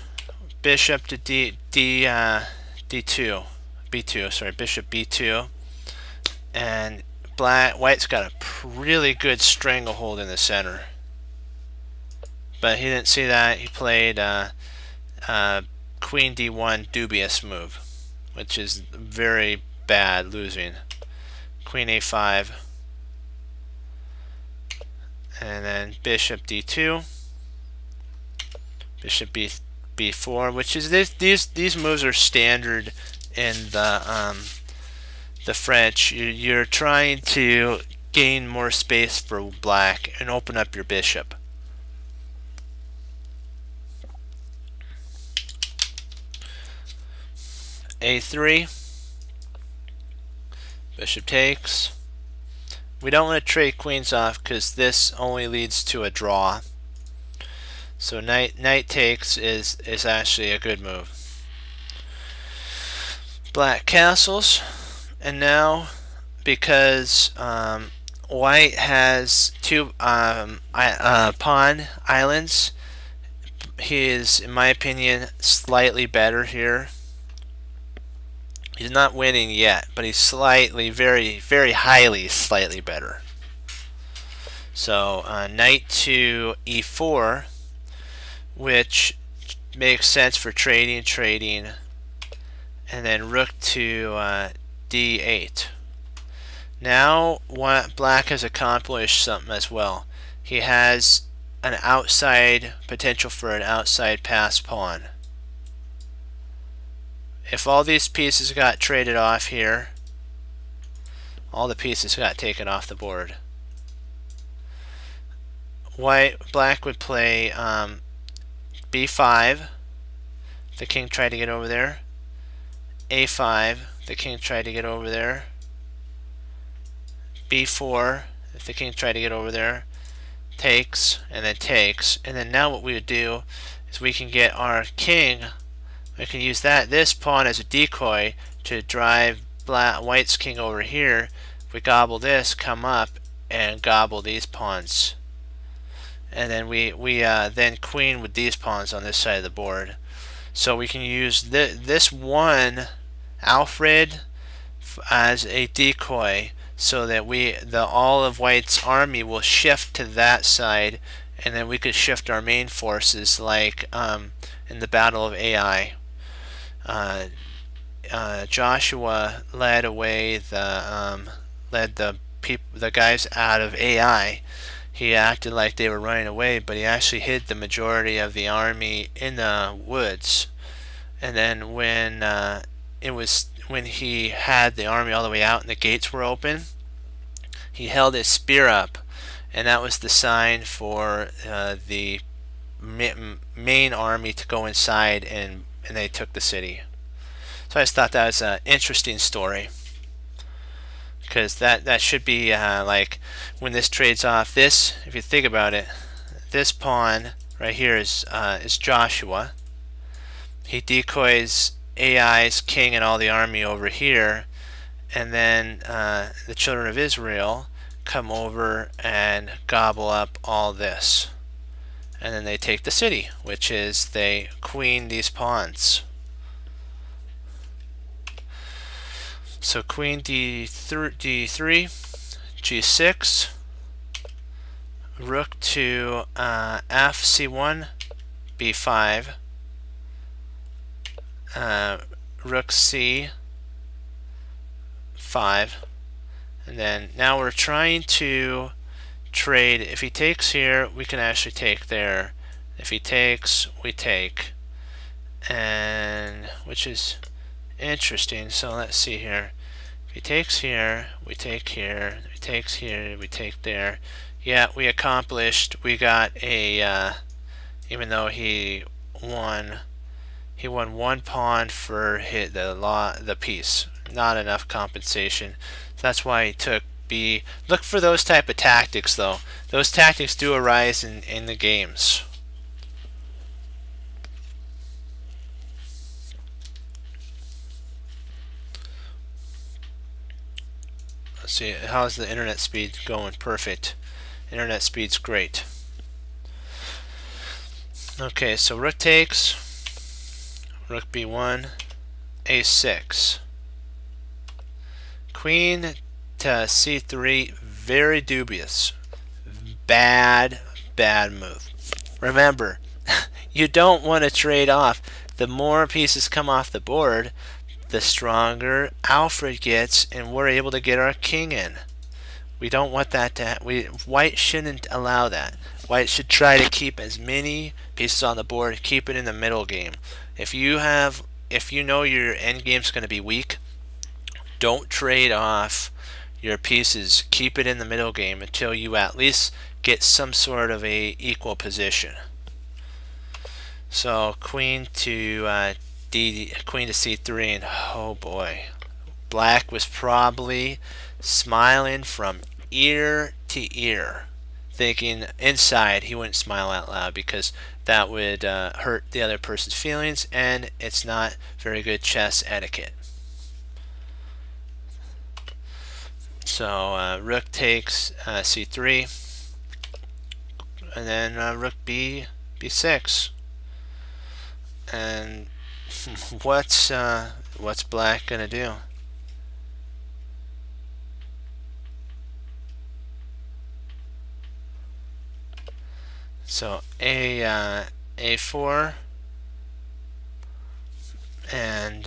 bishop to D2, B2, sorry, bishop B2, and white's got a really good stranglehold in the center. But he didn't see that. He played queen D1 dubious move, which is very bad, losing. Queen A5, and then bishop D2, bishop B4, which is these moves are standard in the French. You're trying to gain more space for black and open up your bishop. A3, bishop takes. We don't want to trade queens off because this only leads to a draw. So knight takes is actually a good move. Black castles, and now because white has two pawn islands, he is, in my opinion, slightly better here. He's not winning yet, but he's slightly, very, very highly, slightly better. So knight to E4, which makes sense for trading, and then rook to D8. Now black has accomplished something as well. He has an outside potential for an outside pass pawn. If all these pieces got traded off here, all the pieces got taken off the board. Black would play B5. The king tried to get over there. A5. The king tried to get over there. B4. If the king tried to get over there. Takes, and then takes. And then now what we would do is we can get our king. We can use this pawn as a decoy to drive white's king over here. We gobble this, come up, and gobble these pawns. And then we then queen with these pawns on this side of the board. So we can use this one Alfred as a decoy, so that all of white's army will shift to that side, and then we could shift our main forces like in the Battle of Ai. Joshua led the guys out of Ai. He acted like they were running away, but he actually hid the majority of the army in the woods. And then when he had the army all the way out and the gates were open, he held his spear up, and that was the sign for the main army to go inside, and they took the city. So I just thought that was an interesting story, because that should be like when this trades off. This, if you think about it, this pawn right here is Joshua. He decoys Ai's king and all the army over here, and then the children of Israel come over and gobble up all this, and then they take the city, which is they queen these pawns. So queen D3, G6, rook to F, C1, B5, rook C, 5, and then now we're trying to trade. If he takes here, we can actually take there. If he takes, we take, and which is interesting. So let's see here. If he takes here, we take here. If he takes here, we take there. Yeah, we accomplished. We got a even though won he won one pawn for the piece. Not enough compensation. That's why he took B. Look for those type of tactics though. Those tactics do arise in the games. Let's see, how's the internet speed going? Perfect. Internet speed's great. Okay, so rook takes, rook b1, a6. Queen to c3, very dubious. Bad move. Remember, you don't want to trade off. The more pieces come off the board, the stronger Alfred gets, and we're able to get our king in. We don't want that to White shouldn't allow that. White should try to keep as many pieces on the board, keep it in the middle game. If you know your end game's going to be weak, don't trade off your pieces. Keep it in the middle game until you at least get some sort of a equal position. So queen to queen to c3, and oh boy, Black was probably smiling from ear to ear, thinking inside he wouldn't smile out loud because that would hurt the other person's feelings, and it's not very good chess etiquette. So rook takes c3, and then rook b6, and what's Black gonna do? So a4 and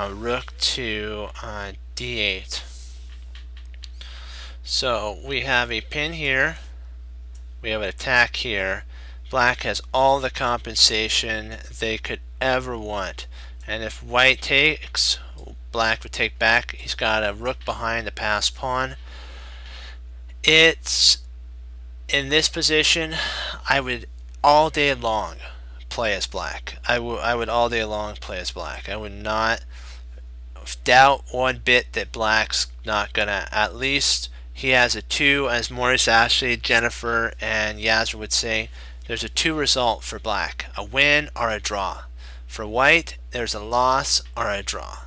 rook to d8. So we have a pin here, we have an attack here. Black has all the compensation they could ever want, and if White takes, Black would take back. He's got a rook behind the passed pawn. It's in this position, I would all day long play as Black. I would all day long play as Black. I would not doubt one bit that Black's not gonna, at least he has a 2, as Maurice Ashley, Jennifer, and Yazzer would say. There's a 2 result for Black, a win or a draw. For White, there's a loss or a draw.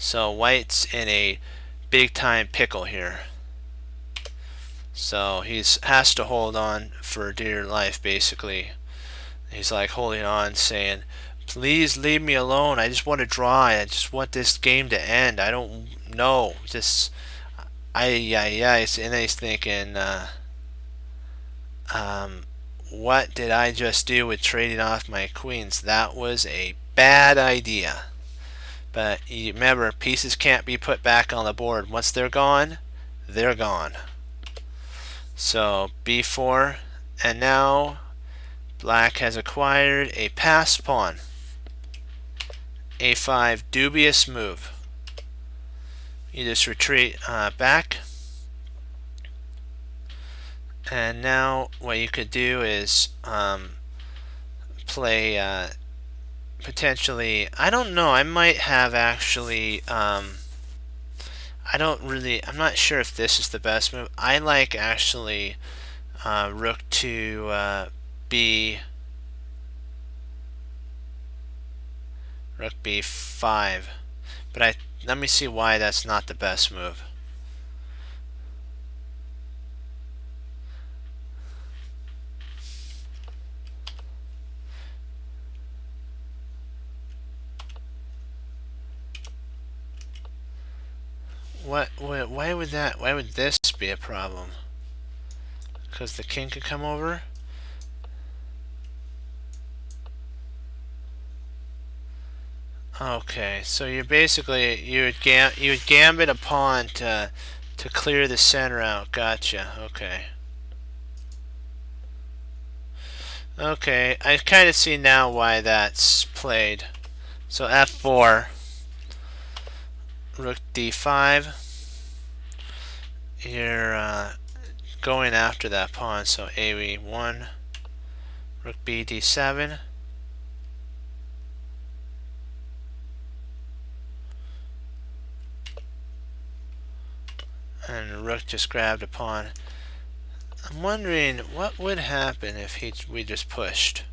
So White's in a big time pickle here. So he has to hold on for dear life, basically. He's like holding on, saying, please leave me alone. I just want to draw. I just want this game to end. I don't know. Just, and then he's thinking, what did I just do with trading off my queens? That was a bad idea. But you remember, pieces can't be put back on the board. Once they're gone, they're gone. So b4, and now Black has acquired a passed pawn. a5, dubious move. You just retreat back, and now what you could do is play potentially, I don't know, I might have actually I'm not sure if this is the best move. I like actually rook to rook b5, but let me see why that's not the best move. Why would this be a problem? Because the king could come over? Okay, so you're basically you would gambit a pawn to clear the center out. Gotcha. Okay. Okay, I kind of see now why that's played. So f4. rook d5. You're going after that pawn, so a1, rook b d7. And the rook just grabbed a pawn. I'm wondering what would happen if we just pushed.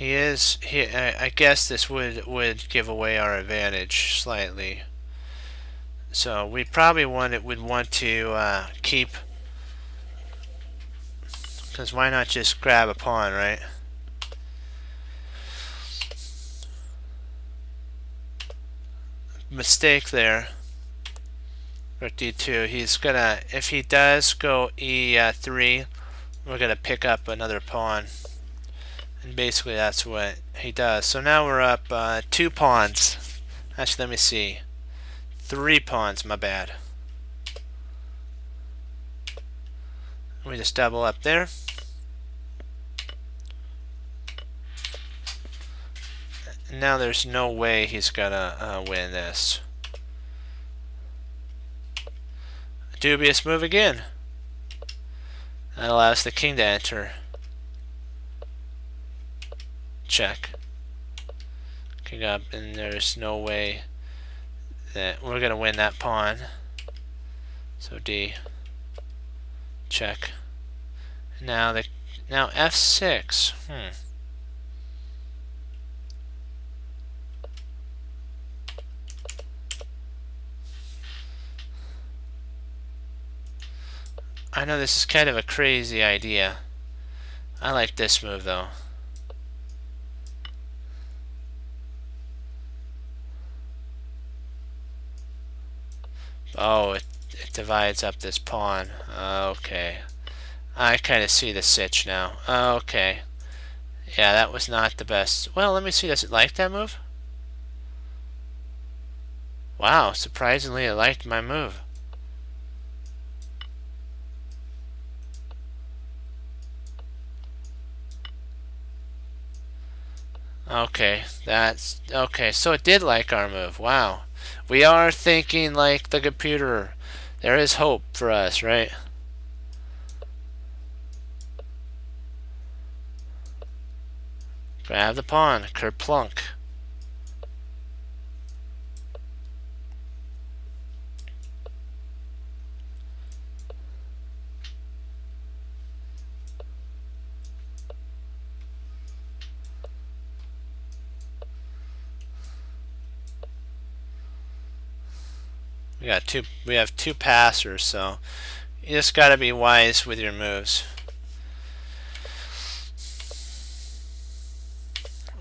I guess this would give away our advantage slightly. So we probably would want to keep, because why not just grab a pawn, right? Mistake there. Rook d2. He's gonna, if he does go e3, we're gonna pick up another pawn. And basically that's what he does. So now we're up 2 pawns. Actually, let me see. 3 pawns, my bad. We just double up there. Now there's no way he's gonna win this. Dubious move again. That allows the king to enter. Check. King up, and there's no way that we're gonna win that pawn. So D. Check. Now f6. I know this is kind of a crazy idea. I like this move though. Oh, it divides up this pawn. Okay. I kind of see the sitch now. Okay. Yeah, that was not the best. Well, let me see. Does it like that move? Wow, surprisingly it liked my move. Okay, that's okay. So it did like our move. Wow. We are thinking like the computer. There is hope for us, right? Grab the pawn. Kerplunk. We have two passers, so you just got to be wise with your moves.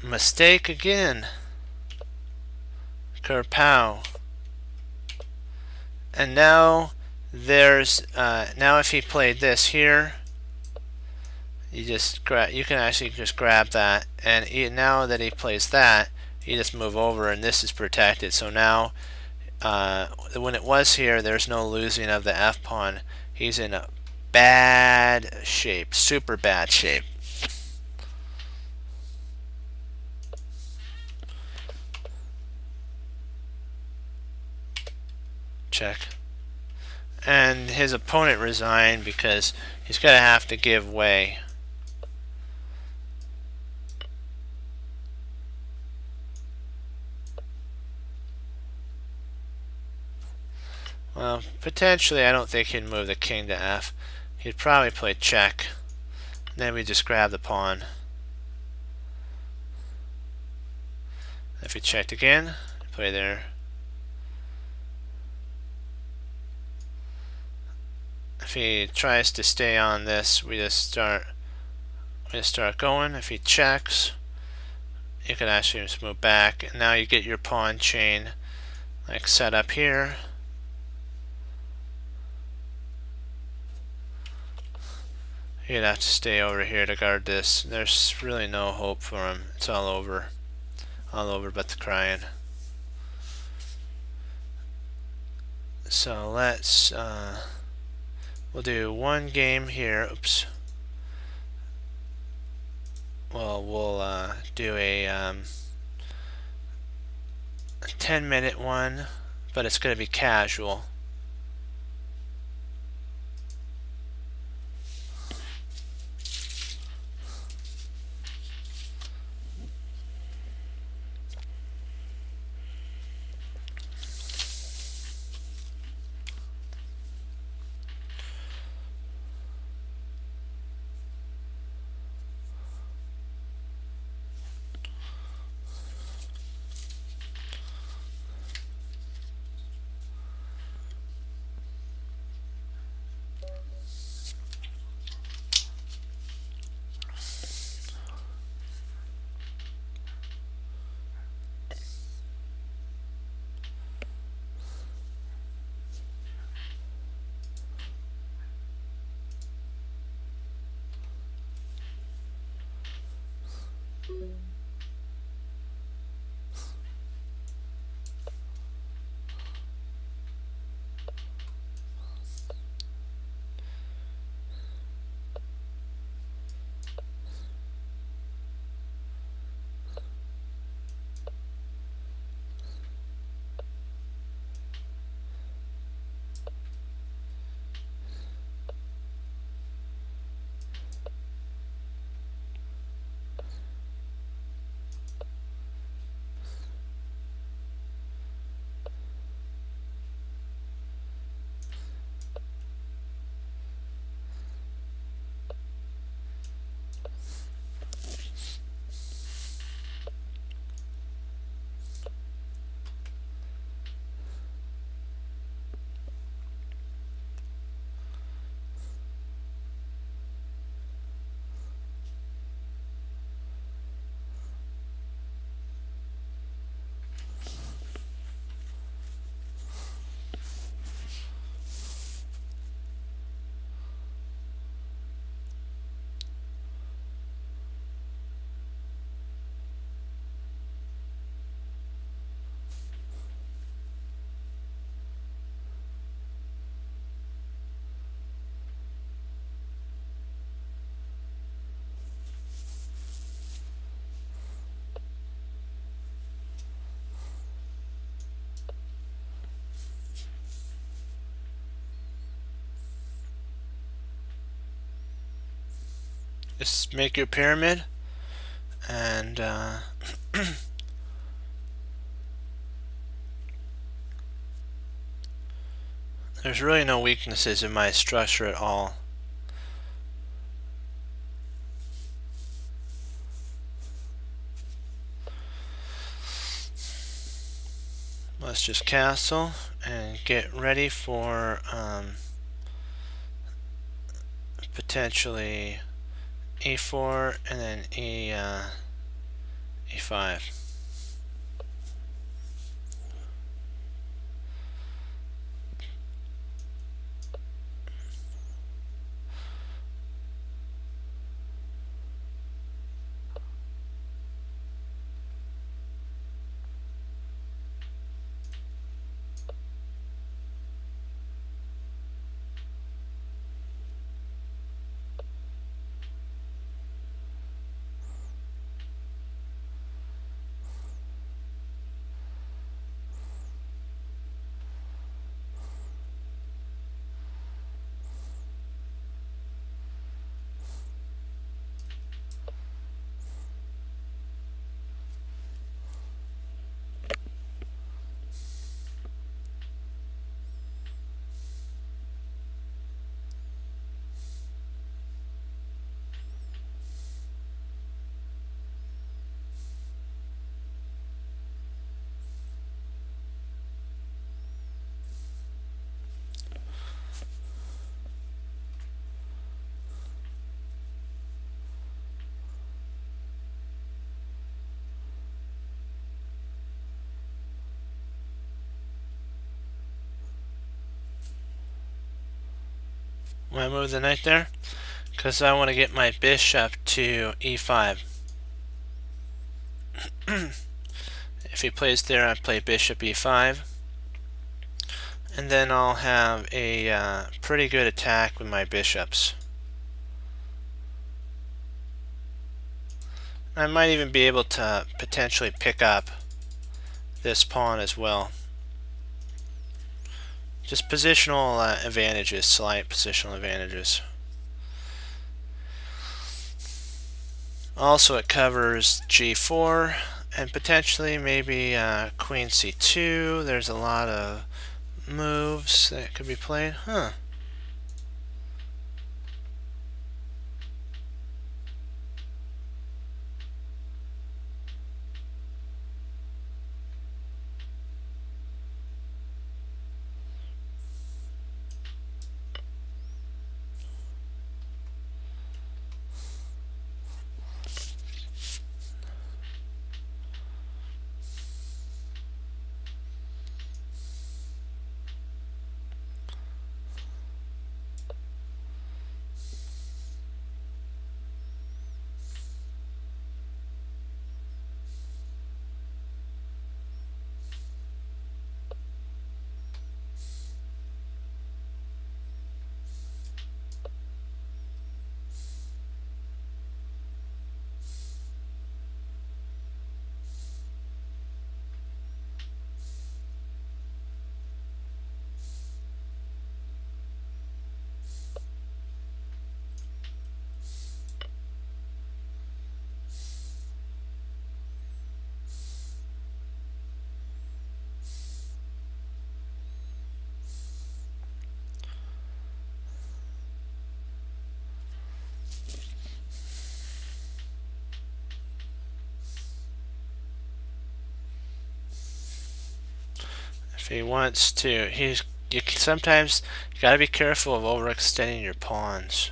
Mistake again. Kerpow. And now there's now if he played this here, you can actually just grab that, and now that he plays that, you just move over, and this is protected. So now when it was here, there's no losing of the f pawn. He's in a bad shape, super bad shape. Check. And his opponent resigned because he's going to have to give way. Well, potentially I don't think he'd move the king to f. He'd probably play check. And then we just grab the pawn. If he checked again, play there. If he tries to stay on this, we just start going. If he checks, you can actually just move back, and now you get your pawn chain like set up here. You'd have to stay over here to guard this. There's really no hope for him. It's all over but the crying. So let's We'll do one game here. Oops. Well, we'll do a 10-minute one, but it's going to be casual. Just make your pyramid, and there's really no weaknesses in my structure at all. Let's just castle and get ready for potentially e4 and then e5. Why move the knight there? Because I want to get my bishop to e5. If he plays there, I play bishop e5. and then I'll have a pretty good attack with my bishops. I might even be able to potentially pick up this pawn as well. Just positional advantages, slight positional advantages. Also, it covers g4 and potentially maybe queen c2. There's a lot of moves that could be played. If he wants to, sometimes you gotta be careful of overextending your pawns.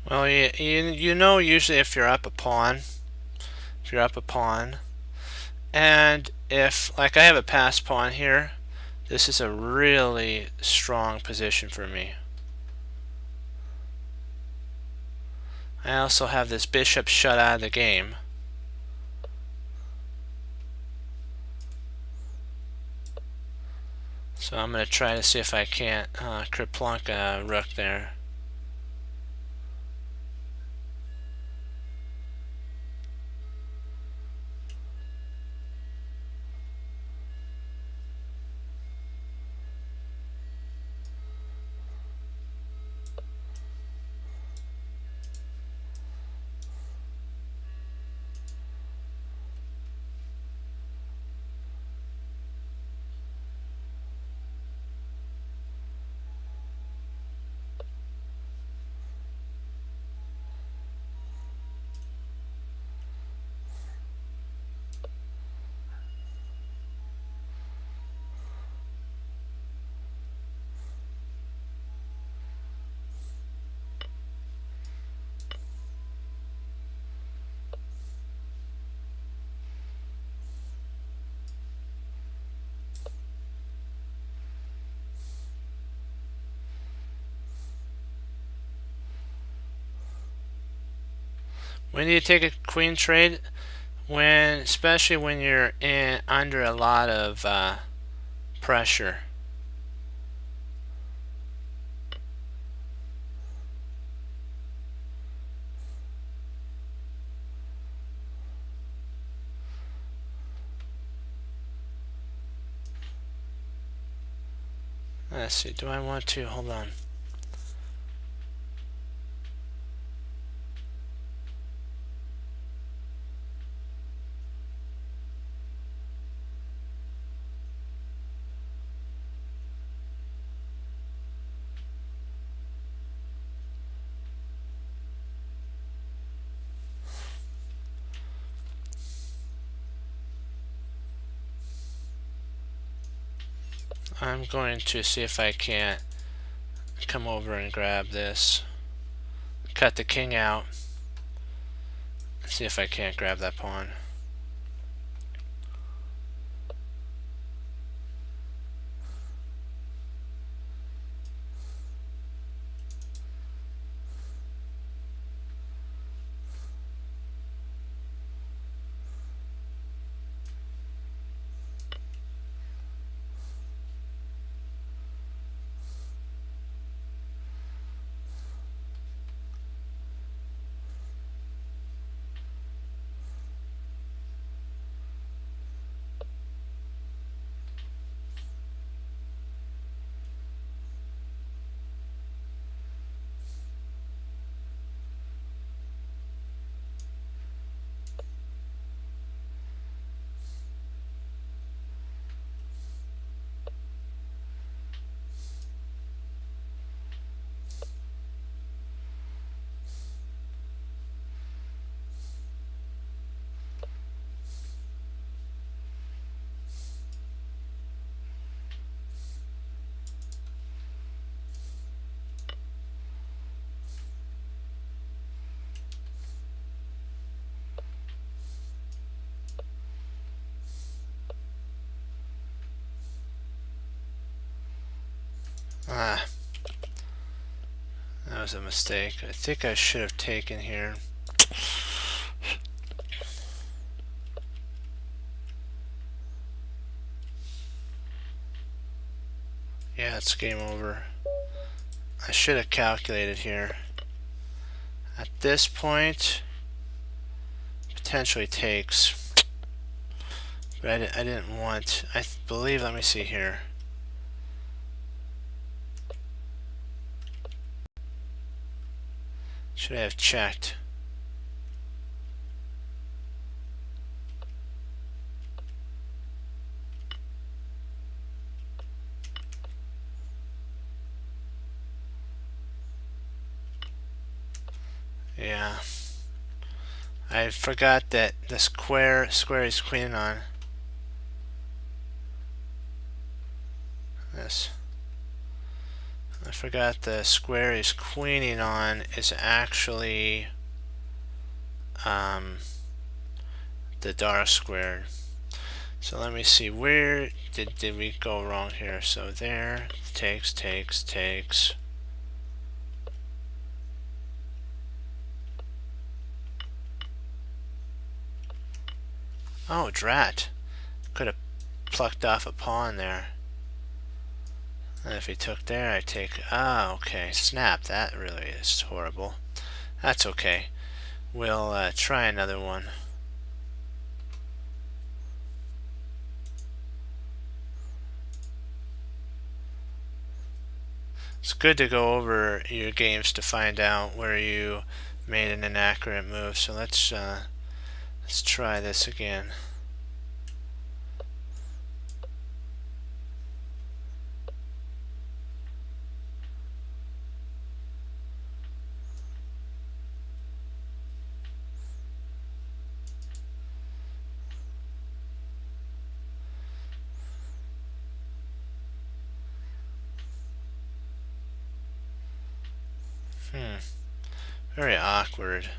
Well, you know usually if you're up a pawn, and if, like I have a passed pawn here, this is a really strong position for me. I also have this bishop shut out of the game. So I'm going to try to see if I can't kerplunk a rook there. When you take a queen trade, especially when you're under a lot of pressure. Let's see, do I want to, hold on. I'm going to see if I can't come over and grab this. Cut the king out. See if I can't grab that pawn. Ah, that was a mistake. I think I should have taken here. Yeah, it's game over. I should have calculated here. At this point, potentially takes. But I didn't want, I believe, let me see here. Should I have checked? Yeah. I forgot that the square is queen on. This. I forgot the square is queening on is actually the dark square. So let me see, where did we go wrong here? So there, takes. Oh, drat. Could have plucked off a pawn there. And if he took there, I take... Ah, okay. Snap. That really is horrible. That's okay. We'll try another one. It's good to go over your games to find out where you made an inaccurate move. So let's try this again. Very awkward.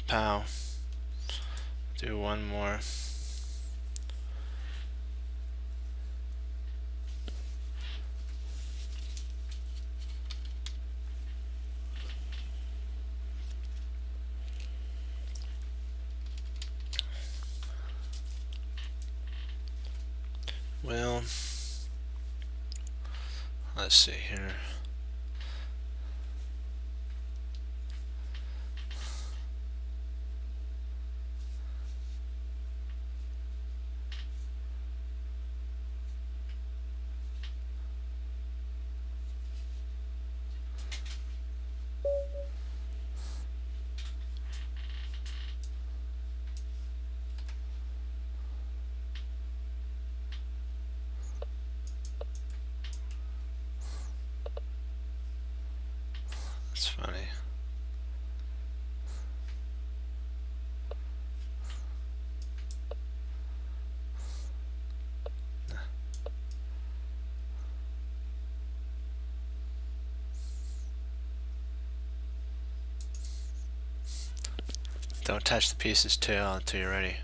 Kapow. Do one more. Well, let's see here. That's funny. Don't touch the piece's tail until you're ready.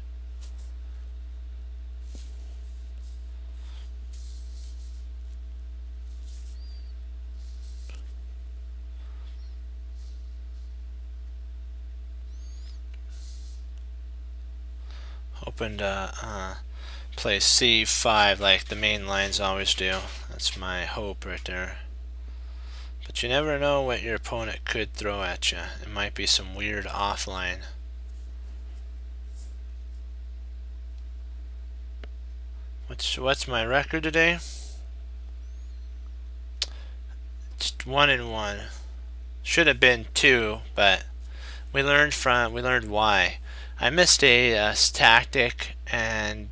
Hoping to play C5 like the main lines always do. That's my hope right there. But you never know what your opponent could throw at you. It might be some weird offline. What's my record today? It's 1-1. Should have been 2, but we learned why. I missed a tactic, and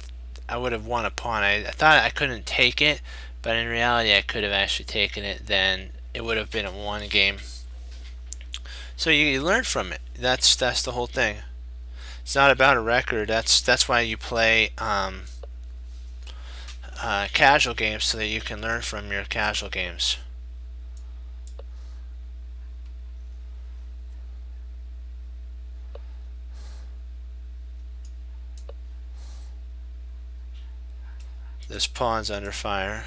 I would have won a pawn. I thought I couldn't take it, but in reality I could have actually taken it. Then it would have been a 1 game. So you learn from it. That's the whole thing. It's not about a record. That's why you play casual games, so that you can learn from your casual games. This pawn's under fire.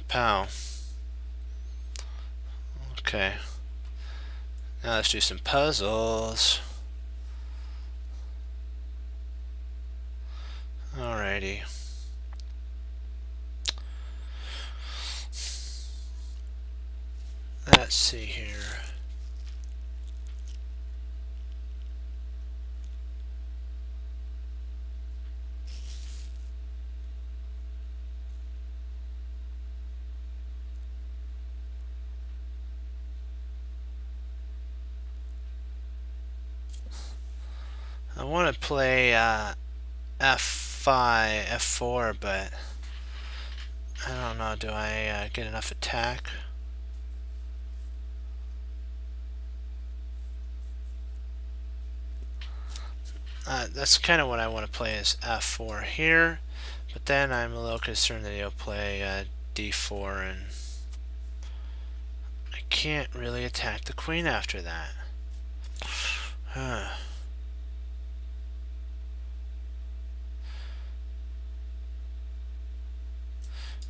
Pow. Okay. Now let's do some puzzles. Alrighty. Let's see here. I want to play F5, F4, but I don't know. Do I get enough attack? That's kind of what I want to play, is F4 here, but then I'm a little concerned that he'll play D4, and I can't really attack the queen after that.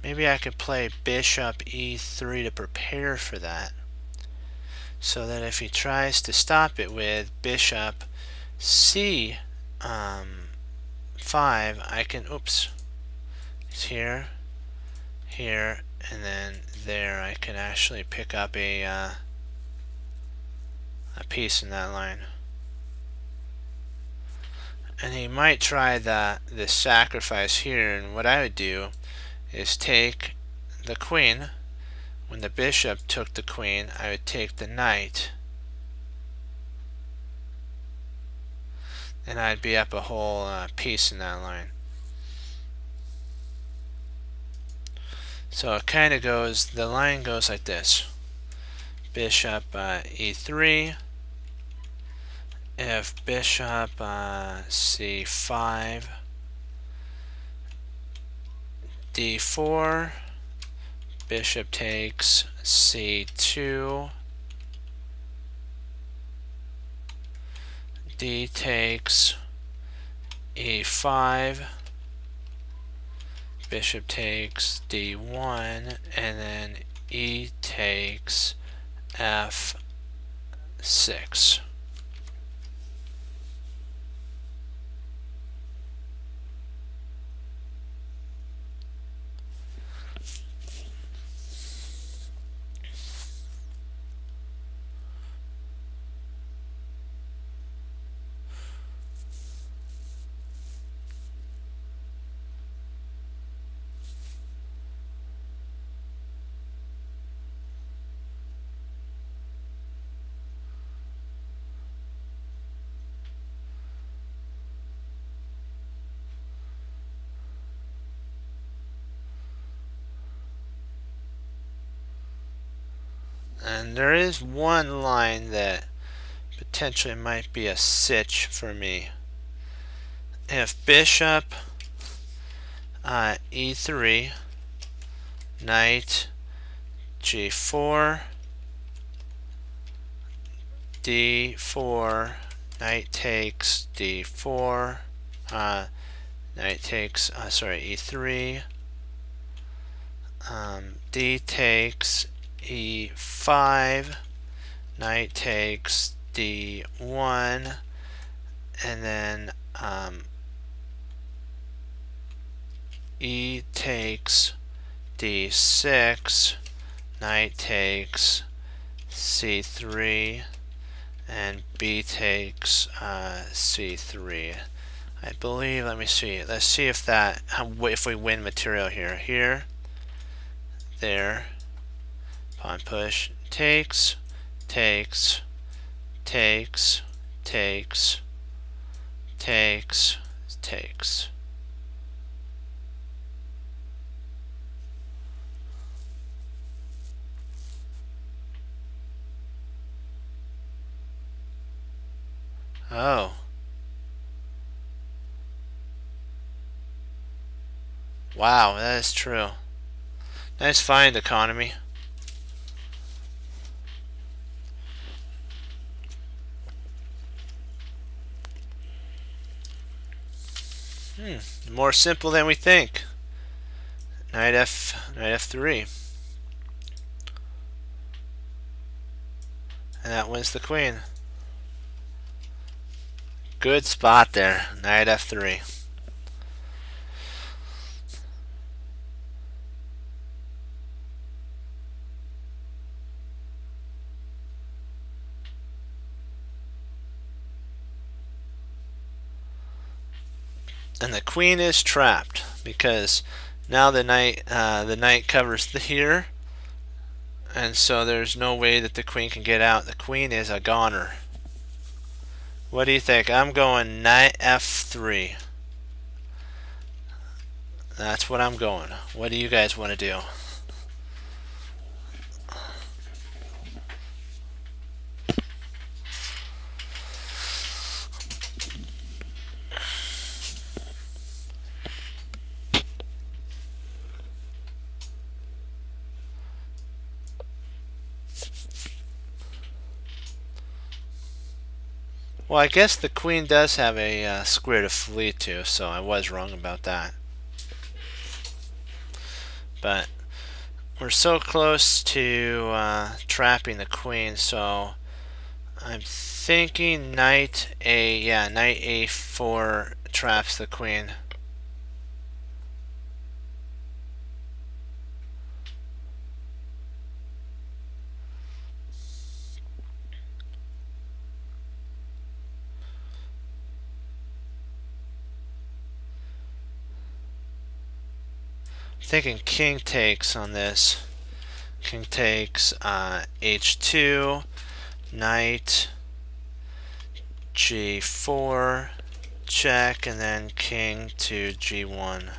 Maybe I could play bishop E3 to prepare for that, so that if he tries to stop it with bishop C5, I can, oops, it's here, here, and then there, I can actually pick up a piece in that line. And he might try this sacrifice here, and what I would do is take the queen. When the bishop took the queen, I would take the knight, and I'd be up a whole piece in that line. So it kind of goes, the line goes like this: bishop e3, if bishop c5, d4, bishop takes c2, d takes e5, bishop takes d1, and then e takes f6. And there is one line that potentially might be a sitch for me. If bishop e3, knight g4, d4, knight takes d4, knight takes e3, d takes e5, knight takes d1, and then e takes d6, knight takes c3, and b takes c3. I believe, let me see, let's see if that, if we win material here. Here, there, pawn push, takes, takes, takes, takes, takes, takes. Oh. Wow, that is true. Nice find, economy. More simple than we think. Knight f3. And that wins the queen. Good spot there. Knight f3. And the queen is trapped because now the knight covers here, and so there's no way that the queen can get out. The queen is a goner. What do you think? I'm going knight f3. That's what I'm going. What do you guys want to do? Well, I guess the queen does have a square to flee to, so I was wrong about that. But we're so close to trapping the queen, so I'm thinking knight a4 traps the queen. thinking king takes on this. King takes h2, knight g4, check, and then king to g1.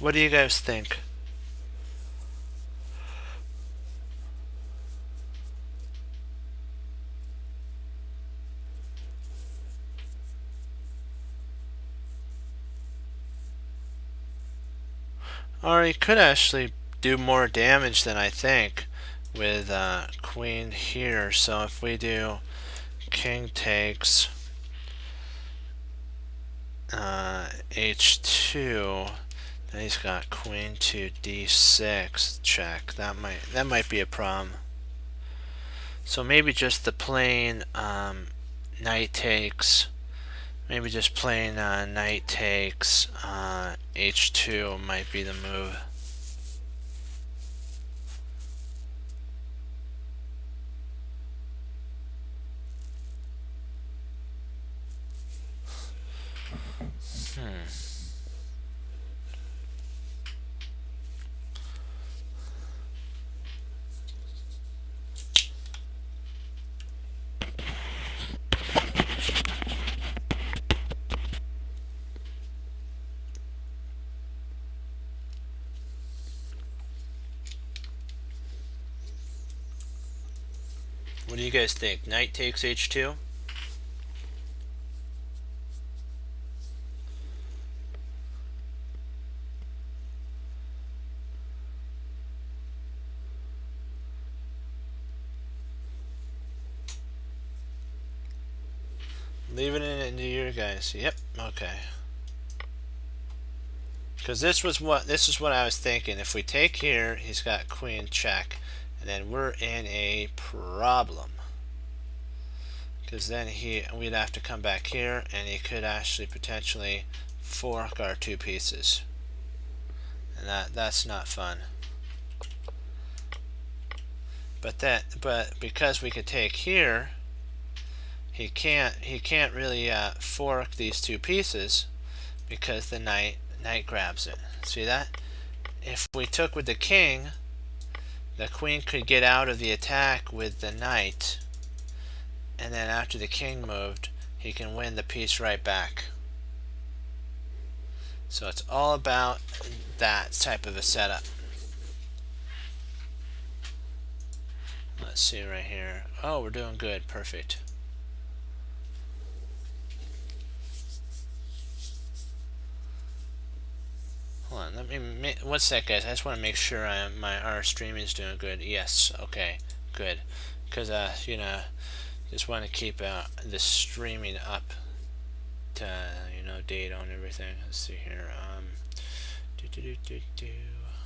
What do you guys think? Or he could actually do more damage than I think with queen here. So if we do king takes h2, then he's got queen to d6 check. That might be a problem. So maybe just the plain knight takes. Maybe just plain knight takes h2 might be the move. What do you guys think? Knight takes h2? Leaving it into you guys. Yep. Okay. Because this is what I was thinking. If we take here, he's got queen check, and then we're in a problem. Because then we'd have to come back here, and he could actually potentially fork our two pieces, and that's not fun. But because we could take here, he can't really fork these two pieces because the knight grabs it. See that? If we took with the king, the queen could get out of the attack with the knight, and then after the king moved, he can win the piece right back. So it's all about that type of a setup. Let's see right here. Oh, we're doing good. Perfect. Hold on. Let me. What's that, guys? I just want to make sure our streaming is doing good. Yes. Okay. Good. Because just want to keep the streaming up to date on everything. Let's see here.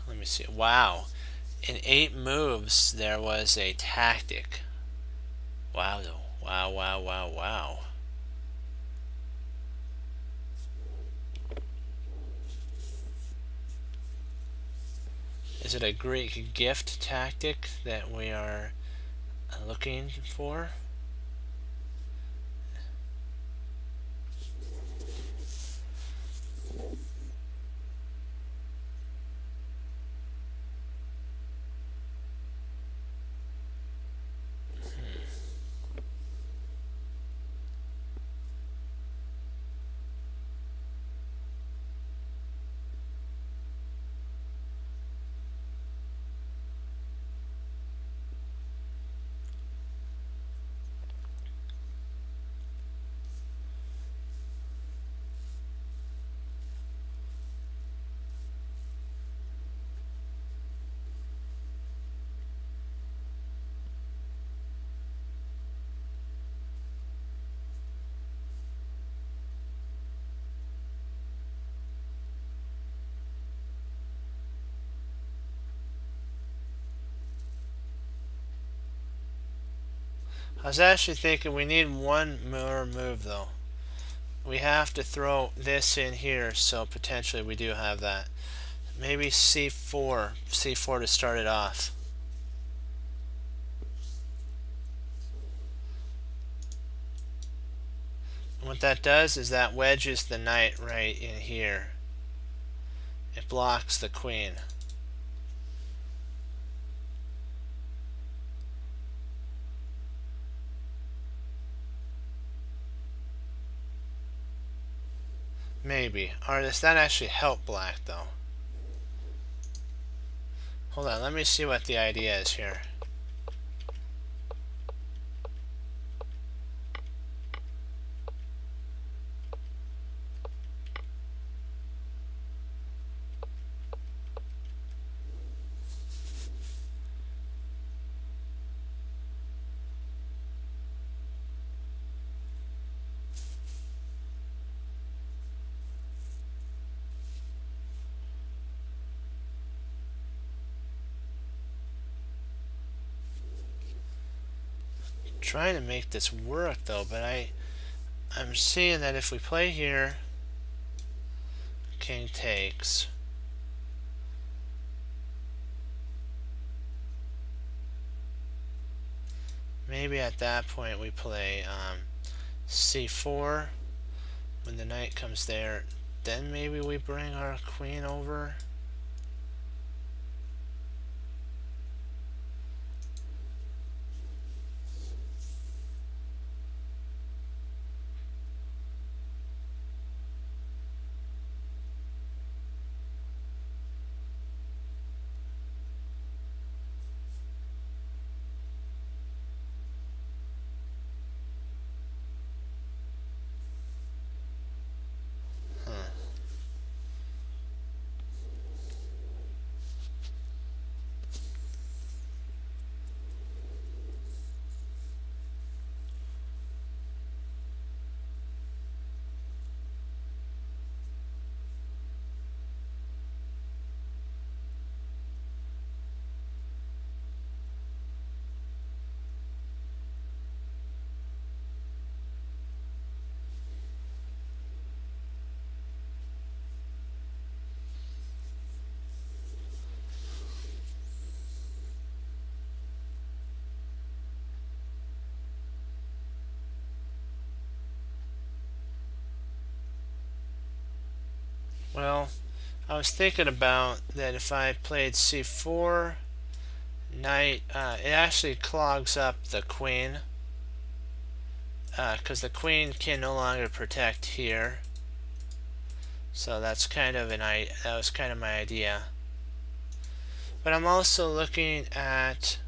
Let me see. Wow. In 8 moves, there was a tactic. Wow, though. Wow, wow, wow, wow. Is it a Greek gift tactic that we are looking for? I was actually thinking we need one more move though. we have to throw this in here, so potentially we do have that. Maybe c4 to start it off. And what that does is that wedges the knight right in here. It blocks the queen. Maybe. Or does that actually help black though? Hold on, let me see what the idea is here. Trying to make this work though, but I'm seeing that if we play here, king takes. Maybe at that point we play c4 when the knight comes there. Then maybe we bring our queen over. Well, I was thinking about that if I played c4, knight, it actually clogs up the queen, because the queen can no longer protect here. So that's kind of that was kind of my idea. But I'm also looking at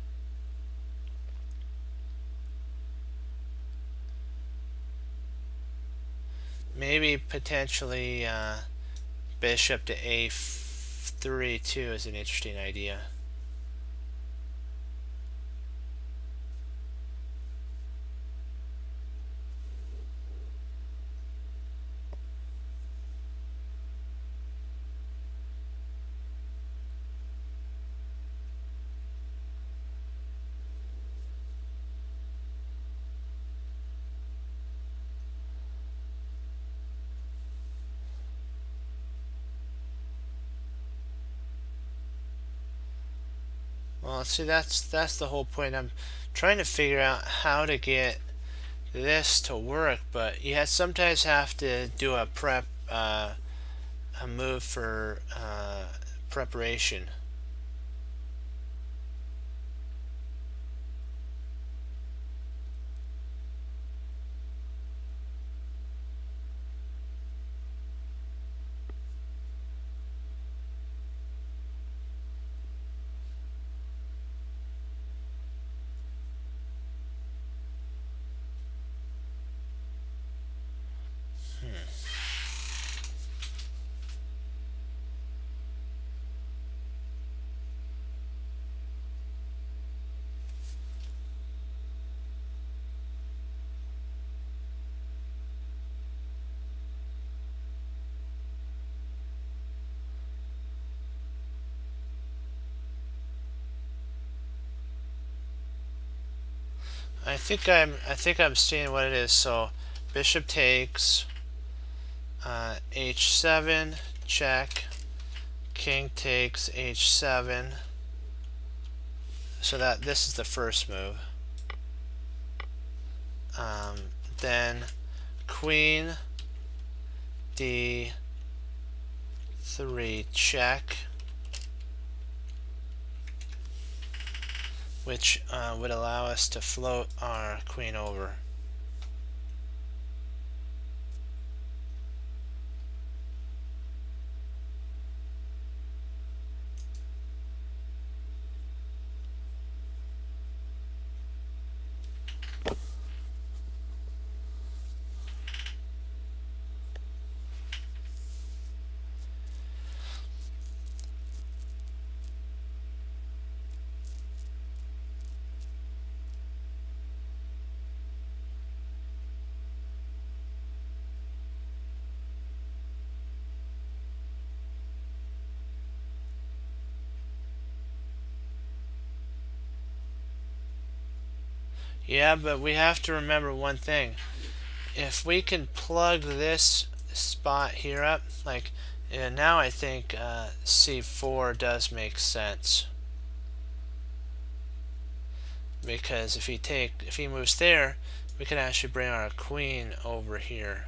maybe potentially bishop to a3 too is an interesting idea. Well, see, that's the whole point. I'm trying to figure out how to get this to work, but you sometimes have to do a move for preparation. I think I'm seeing what it is. So bishop takes, h7, check, king takes h7, so that this is the first move. Then queen d3, check, which would allow us to float our queen over. Yeah, but we have to remember one thing. If we can plug this spot here up, like now I think c4 does make sense, because if he moves there, we can actually bring our queen over here.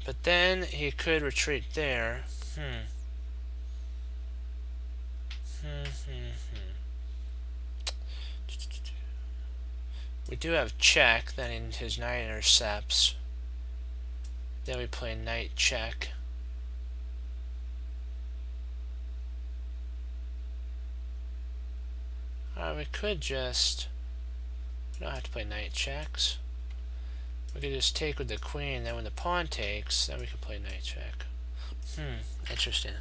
But then he could retreat there. We do have check, then his knight intercepts. Then we play knight check. We could just, we don't have to play knight checks. We could just take with the queen, then when the pawn takes, then we can play knight check. Interesting.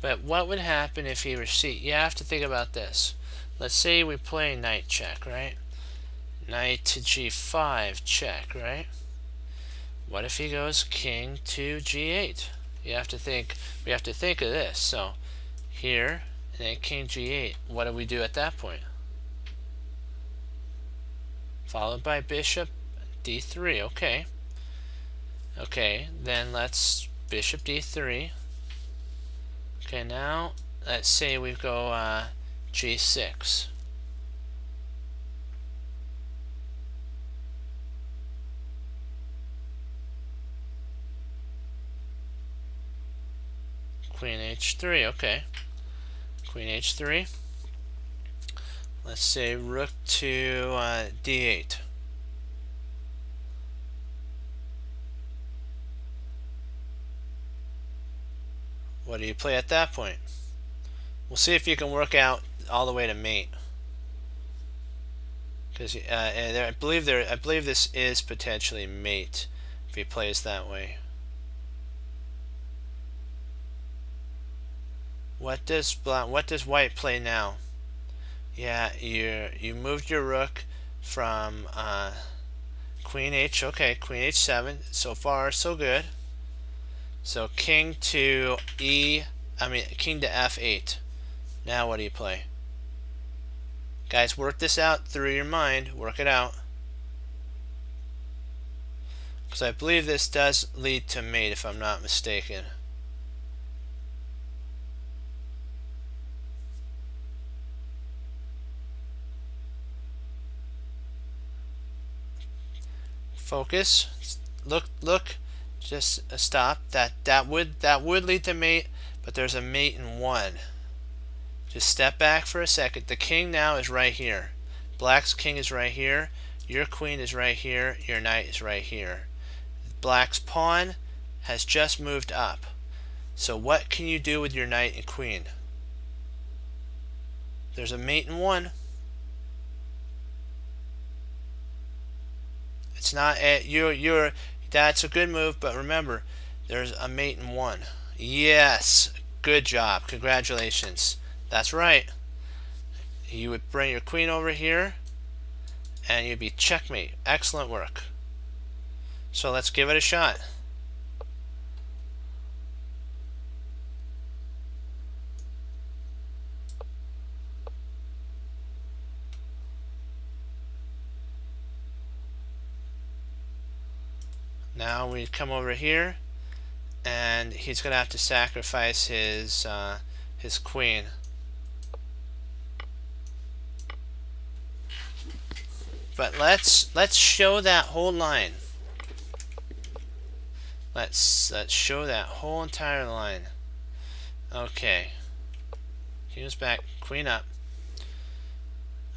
But what would happen if he received? You have to think about this. Let's say we play knight check, right? Knight to g5, check, right? What if he goes king to g8? You have to think. We have to think of this. So here, and then king g8. What do we do at that point? Followed by bishop d3. Okay. Okay. Then let's bishop d3. Okay. Now let's say we go g6. Queen h3, okay. Queen h3. Let's say rook to d8. What do you play at that point? We'll see if you can work out all the way to mate. Because I believe this is potentially mate if he plays that way. What does white play now? Yeah, you moved your rook from queen h. Okay, queen h7. So far, so good. So king to king to f8. Now what do you play? Guys, work this out through your mind. Work it out. Because I believe this does lead to mate, if I'm not mistaken. Focus. Look. Just stop. That would lead to mate, but there's a mate in 1. Just step back for a second. The king now is right here. Black's king is right here. Your queen is right here. Your knight is right here. Black's pawn has just moved up. So what can you do with your knight and queen? There's a mate in 1. It's not that's a good move, but remember, there's a mate in 1. Yes, good job. Congratulations. That's right. You would bring your queen over here, and you'd be checkmate. Excellent work. So let's give it a shot. Now we come over here, and he's gonna have to sacrifice his queen. But let's show that whole line. Let's show that whole entire line. Okay. He was back, queen up.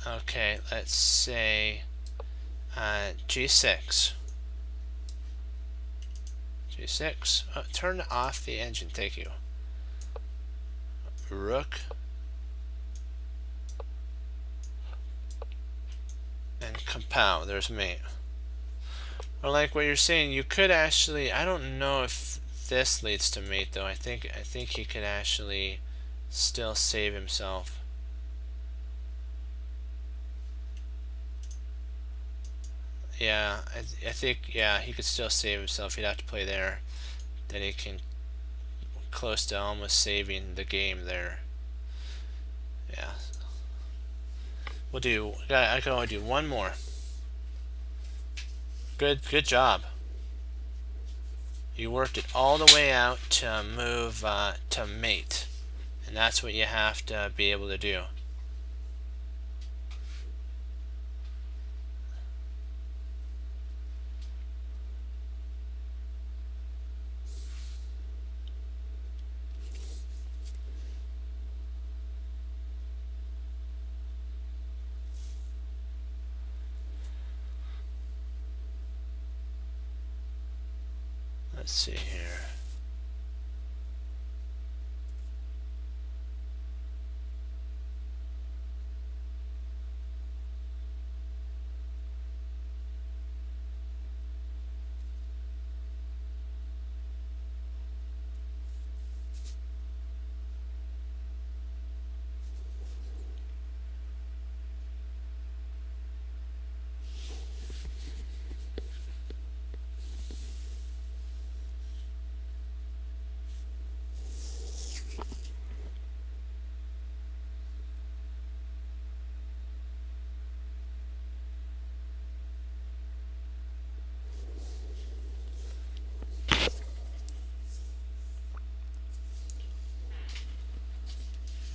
Okay, let's say G6. G6. Oh, turn off the engine, thank you. Rook. And compound, there's mate. Or like what you're saying, you could actually, I don't know if this leads to mate though. I think he could actually still save himself. Yeah, I think, yeah, he could still save himself. He'd have to play there. Then he can close to almost saving the game there. Yeah. I can only do one more. Good job. You worked it all the way out to move to mate. And that's what you have to be able to do. Let's see here.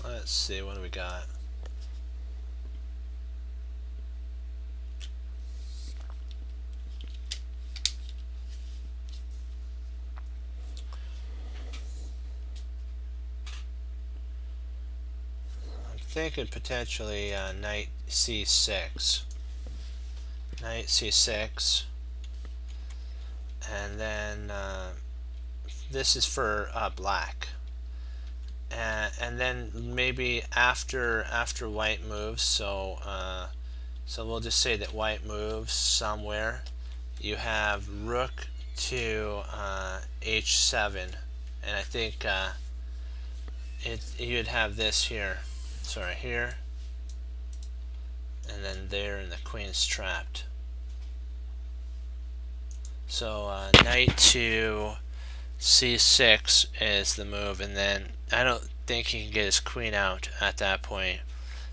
Let's see, what do we got? I'm thinking potentially knight c6. Knight c6. And then this is for black. And then maybe after white moves, so we'll just say that white moves somewhere. You have rook to h7, and I think you'd have this here, sorry, here, and then there, and the queen's trapped. So knight to c6 is the move, and then I don't think he can get his queen out at that point.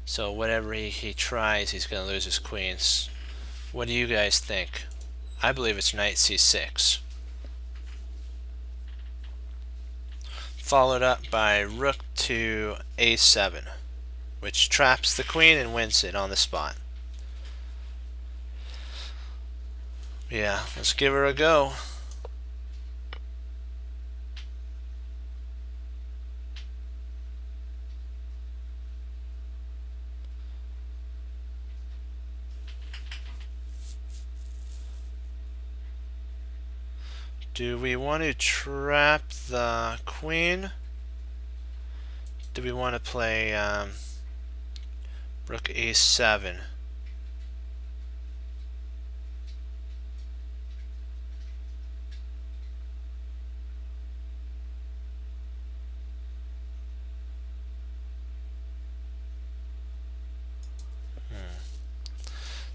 So whatever he tries, he's going to lose his queens. What do you guys think? I believe it's knight c6. Followed up by rook to a7, which traps the queen and wins it on the spot. Yeah, let's give her a go. Do we want to trap the queen? Do we want to play rook a7?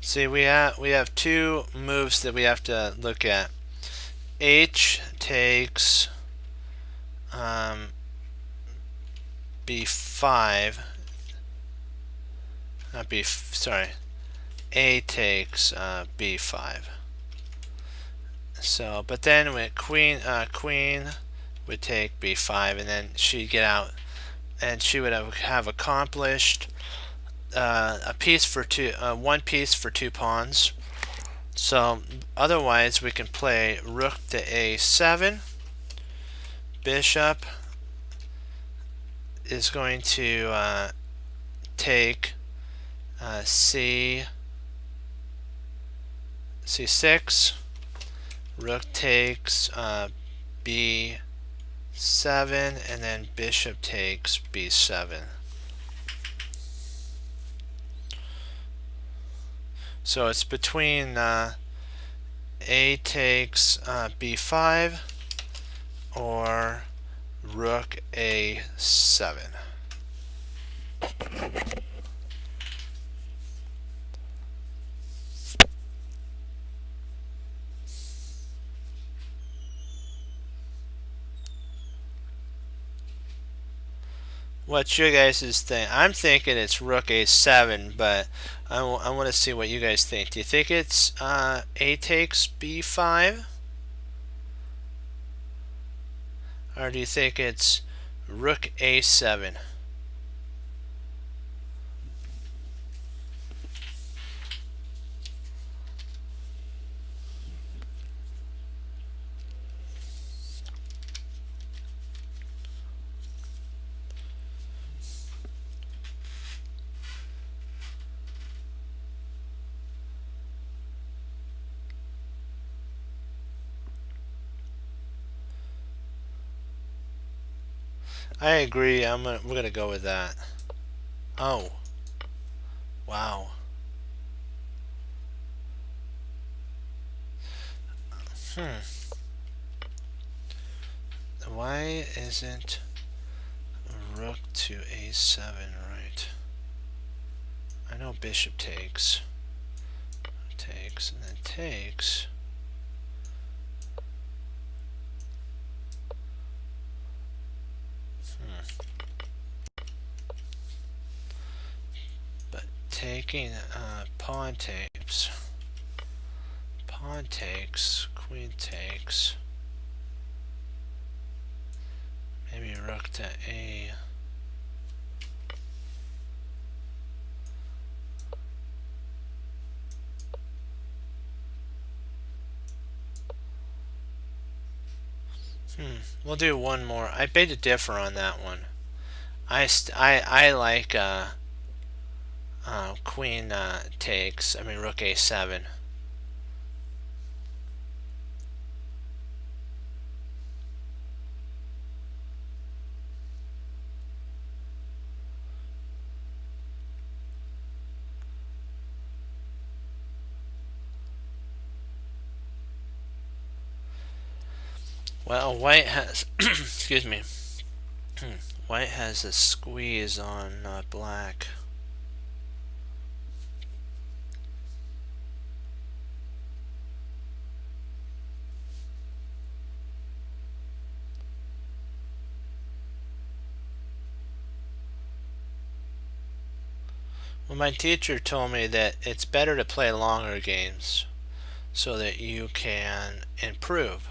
See, we have two moves that we have to look at. H takes b5. Not b. Sorry. A takes b5. So, but then with queen would take b5, and then she'd get out, and she would have accomplished a piece for two, one piece for two pawns. So otherwise, we can play rook to a7. Bishop is going to take c6. Rook takes b7, and then bishop takes b7. So it's between a takes b5 or rook a7. What's your guys' thing? I'm thinking it's rook a7, but I want to see what you guys think. Do you think it's a takes b5? Or do you think it's rook a7? I agree. We're gonna go with that. Oh, wow. Why isn't rook to a7 right? I know bishop takes, and then takes. But taking pawn takes, queen takes. Maybe rook to a. We'll do one more. I beg to differ on that one. I like queen takes. I mean rook a7. Well, white has excuse me. White has a squeeze on black. Well, my teacher told me that it's better to play longer games so that you can improve.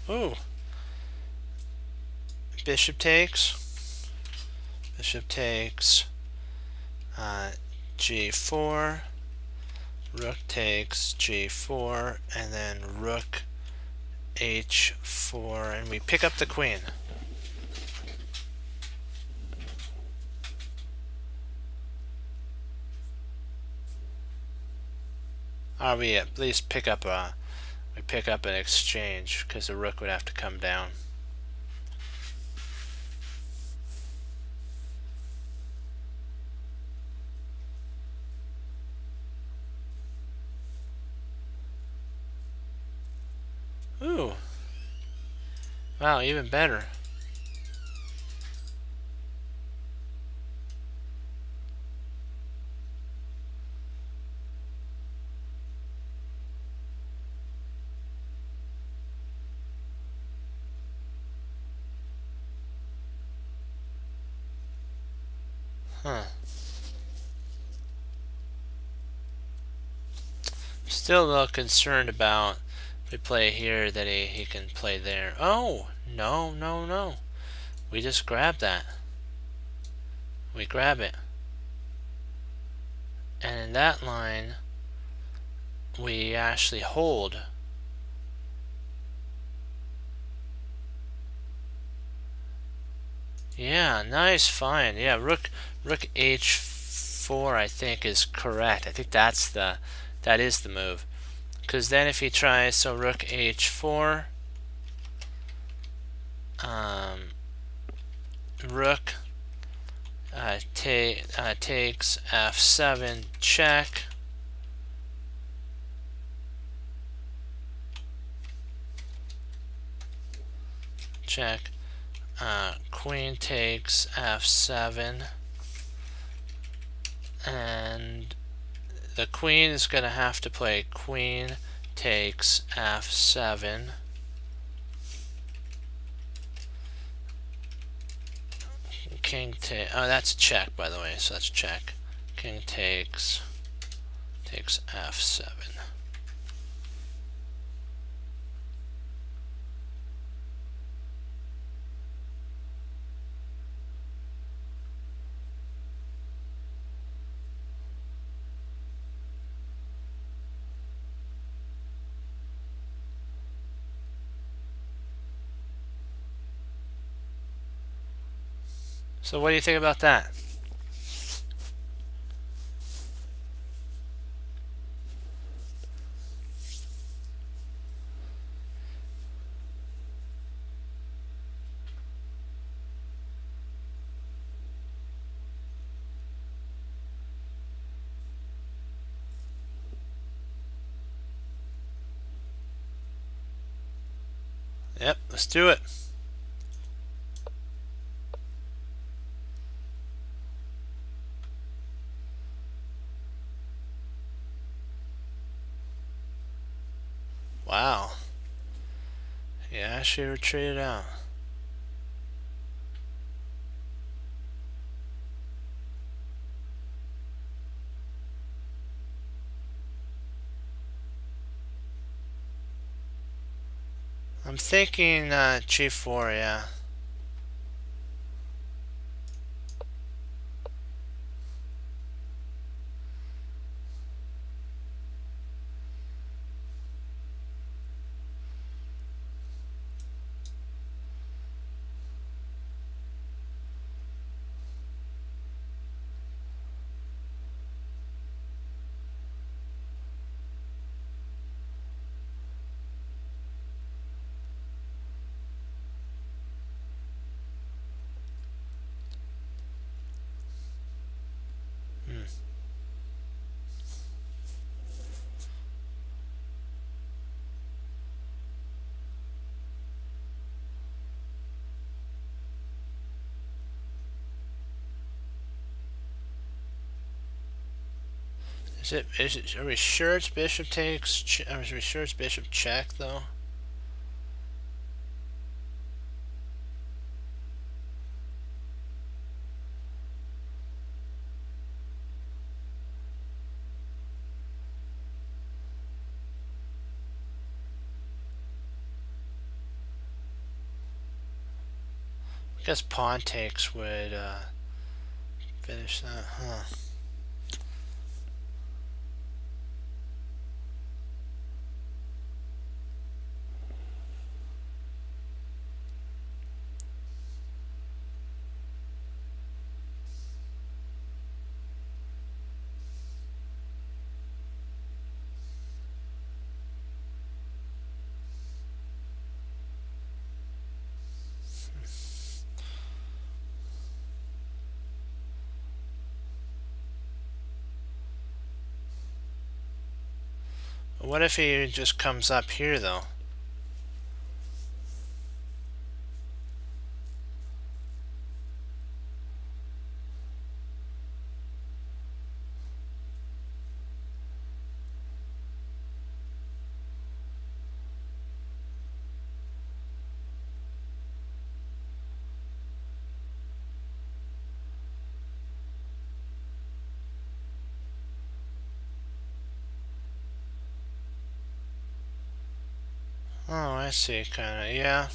Ooh. Bishop takes. Bishop takes. G4. Rook takes G4, and then rook H4, and we pick up the queen. Or we at least pick up an exchange, because the rook would have to come down. Ooh. Wow, even better. Huh. Still a little concerned about if we play here that he can play there. Oh, no, no, no. We just grab that. We grab it. And in that line, we actually hold. Yeah, nice find. Yeah, rook h4 I think is correct. I think that is the move. Because then if he tries, so rook h4, rook takes f7 check. Check. Queen takes f7, and the queen is going to have to play queen takes f7. King takes, oh, that's check, by the way, so that's check. King takes f7. So what do you think about that? Yep, let's do it. Wow. Yeah, she retreated out. I'm thinking g4, yeah. Are we sure it's bishop takes? Are we sure it's bishop check though? I guess pawn takes would finish that, huh? What if he just comes up here though? Oh, I see, kinda, yeah.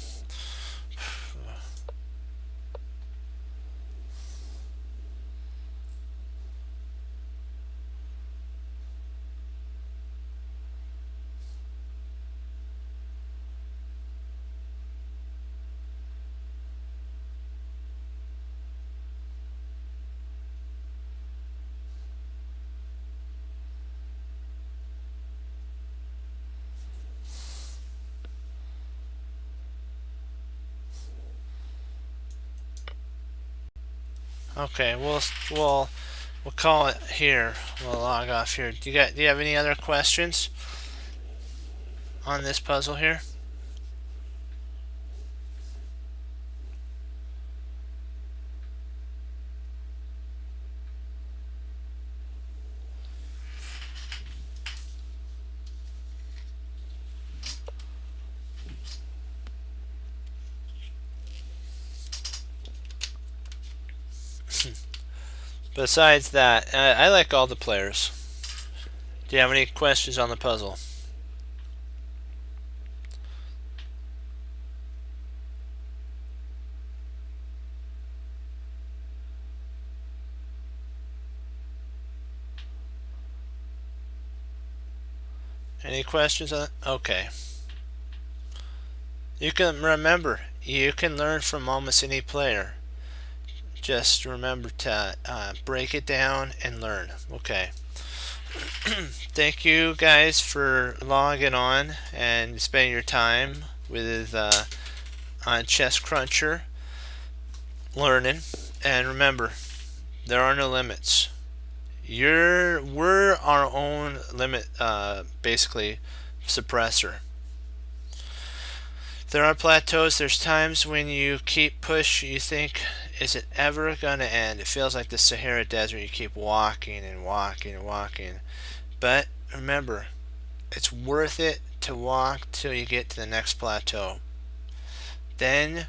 Okay, we'll call it here. We'll log off here. Do you have any other questions on this puzzle here? Besides that, I like all the players. Do you have any questions on the puzzle? Any questions on it? Okay. You can remember, you can learn from almost any player. Just remember to break it down and learn. Okay. Thank you guys for logging on and spending your time with on Chess Cruncher learning. And remember, there are no limits. We're our own limit, basically suppressor. There are plateaus. There's times when you keep push. You think, is it ever gonna end? It feels like the Sahara Desert. You keep walking and walking and walking. But remember, it's worth it to walk till you get to the next plateau. Then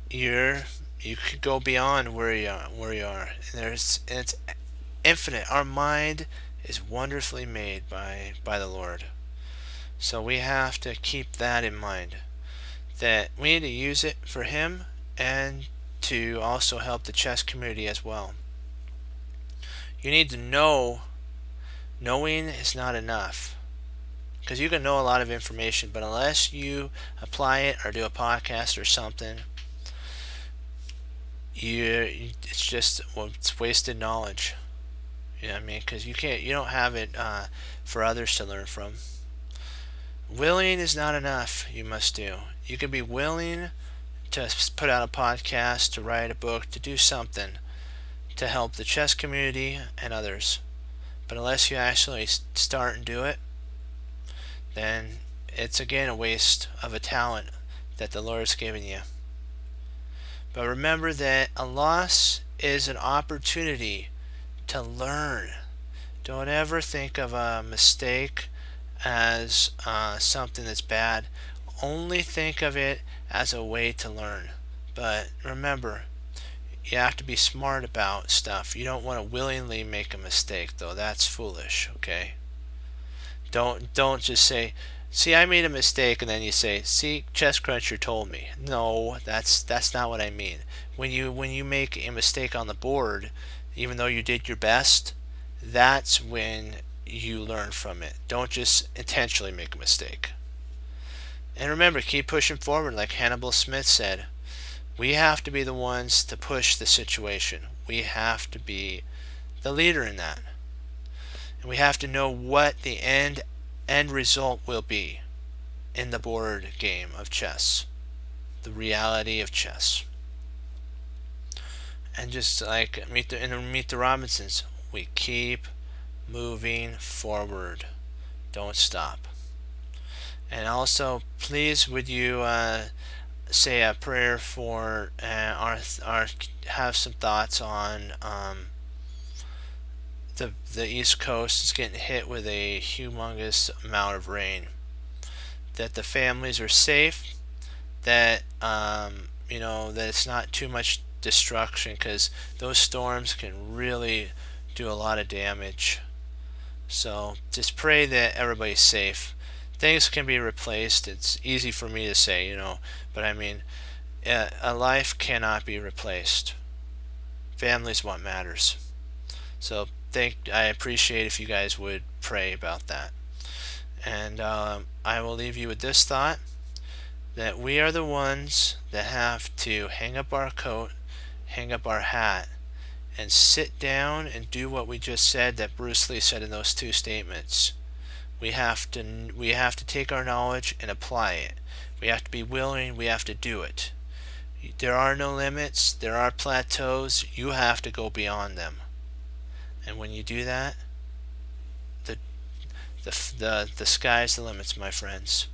you could go beyond where you are. And it's infinite. Our mind is wonderfully made by the Lord. So we have to keep that in mind. That we need to use it for Him and to also help the chess community as well. You need to know. Knowing is not enough. Because you can know a lot of information, but unless you apply it or do a podcast or something, it's just, well, it's wasted knowledge. You know what I mean? Because you don't have it for others to learn from. Willing is not enough. You must do. You can be willing to put out a podcast, to write a book, to do something to help the chess community and others. But unless you actually start and do it, then it's again a waste of a talent that the Lord's given you. But remember that a loss is an opportunity to learn. Don't ever think of a mistake as something that's bad. Only think of it as a way to learn. But remember, you have to be smart about stuff. You don't want to willingly make a mistake, though. That's foolish, okay? Don't just say, "See, I made a mistake," and then you say, "See, Chess Cruncher told me." No, that's not what I mean. When you make a mistake on the board, even though you did your best, that's when you learn from it. Don't just intentionally make a mistake. And remember, keep pushing forward, like Hannibal Smith said. We have to be the ones to push the situation. We have to be the leader in that. And we have to know what the end result will be in the board game of chess. The reality of chess. And just like Meet the Robinsons, we keep moving forward. Don't stop. And also, please, would you say a prayer for our have some thoughts on the East Coast is getting hit with a humongous amount of rain. That the families are safe. That that it's not too much destruction, because those storms can really do a lot of damage. So just pray that everybody's safe. things can be replaced. It's easy for me to say, but I mean, a life cannot be replaced. Family's what matters. So I appreciate if you guys would pray about that. And I will leave you with this thought, that we are the ones that have to hang up our coat, hang up our hat, and sit down and do what we just said, that Bruce Lee said in those two statements. We have to take our knowledge and apply it. We have to be willing, we have to do it. There are no limits, there are plateaus, you have to go beyond them. And when you do that, the sky's the limits, my friends.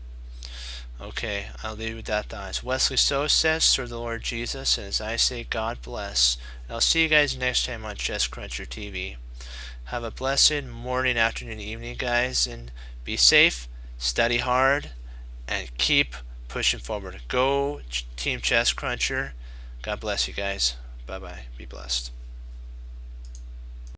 Okay, I'll leave you with that thought. As Wesley So says, serve the Lord Jesus, and as I say, God bless. And I'll see you guys next time on Chess Cruncher TV. Have a blessed morning, afternoon, evening, guys, and be safe, study hard, and keep pushing forward. Go Team Chess Cruncher. God bless you guys. Bye-bye. Be blessed.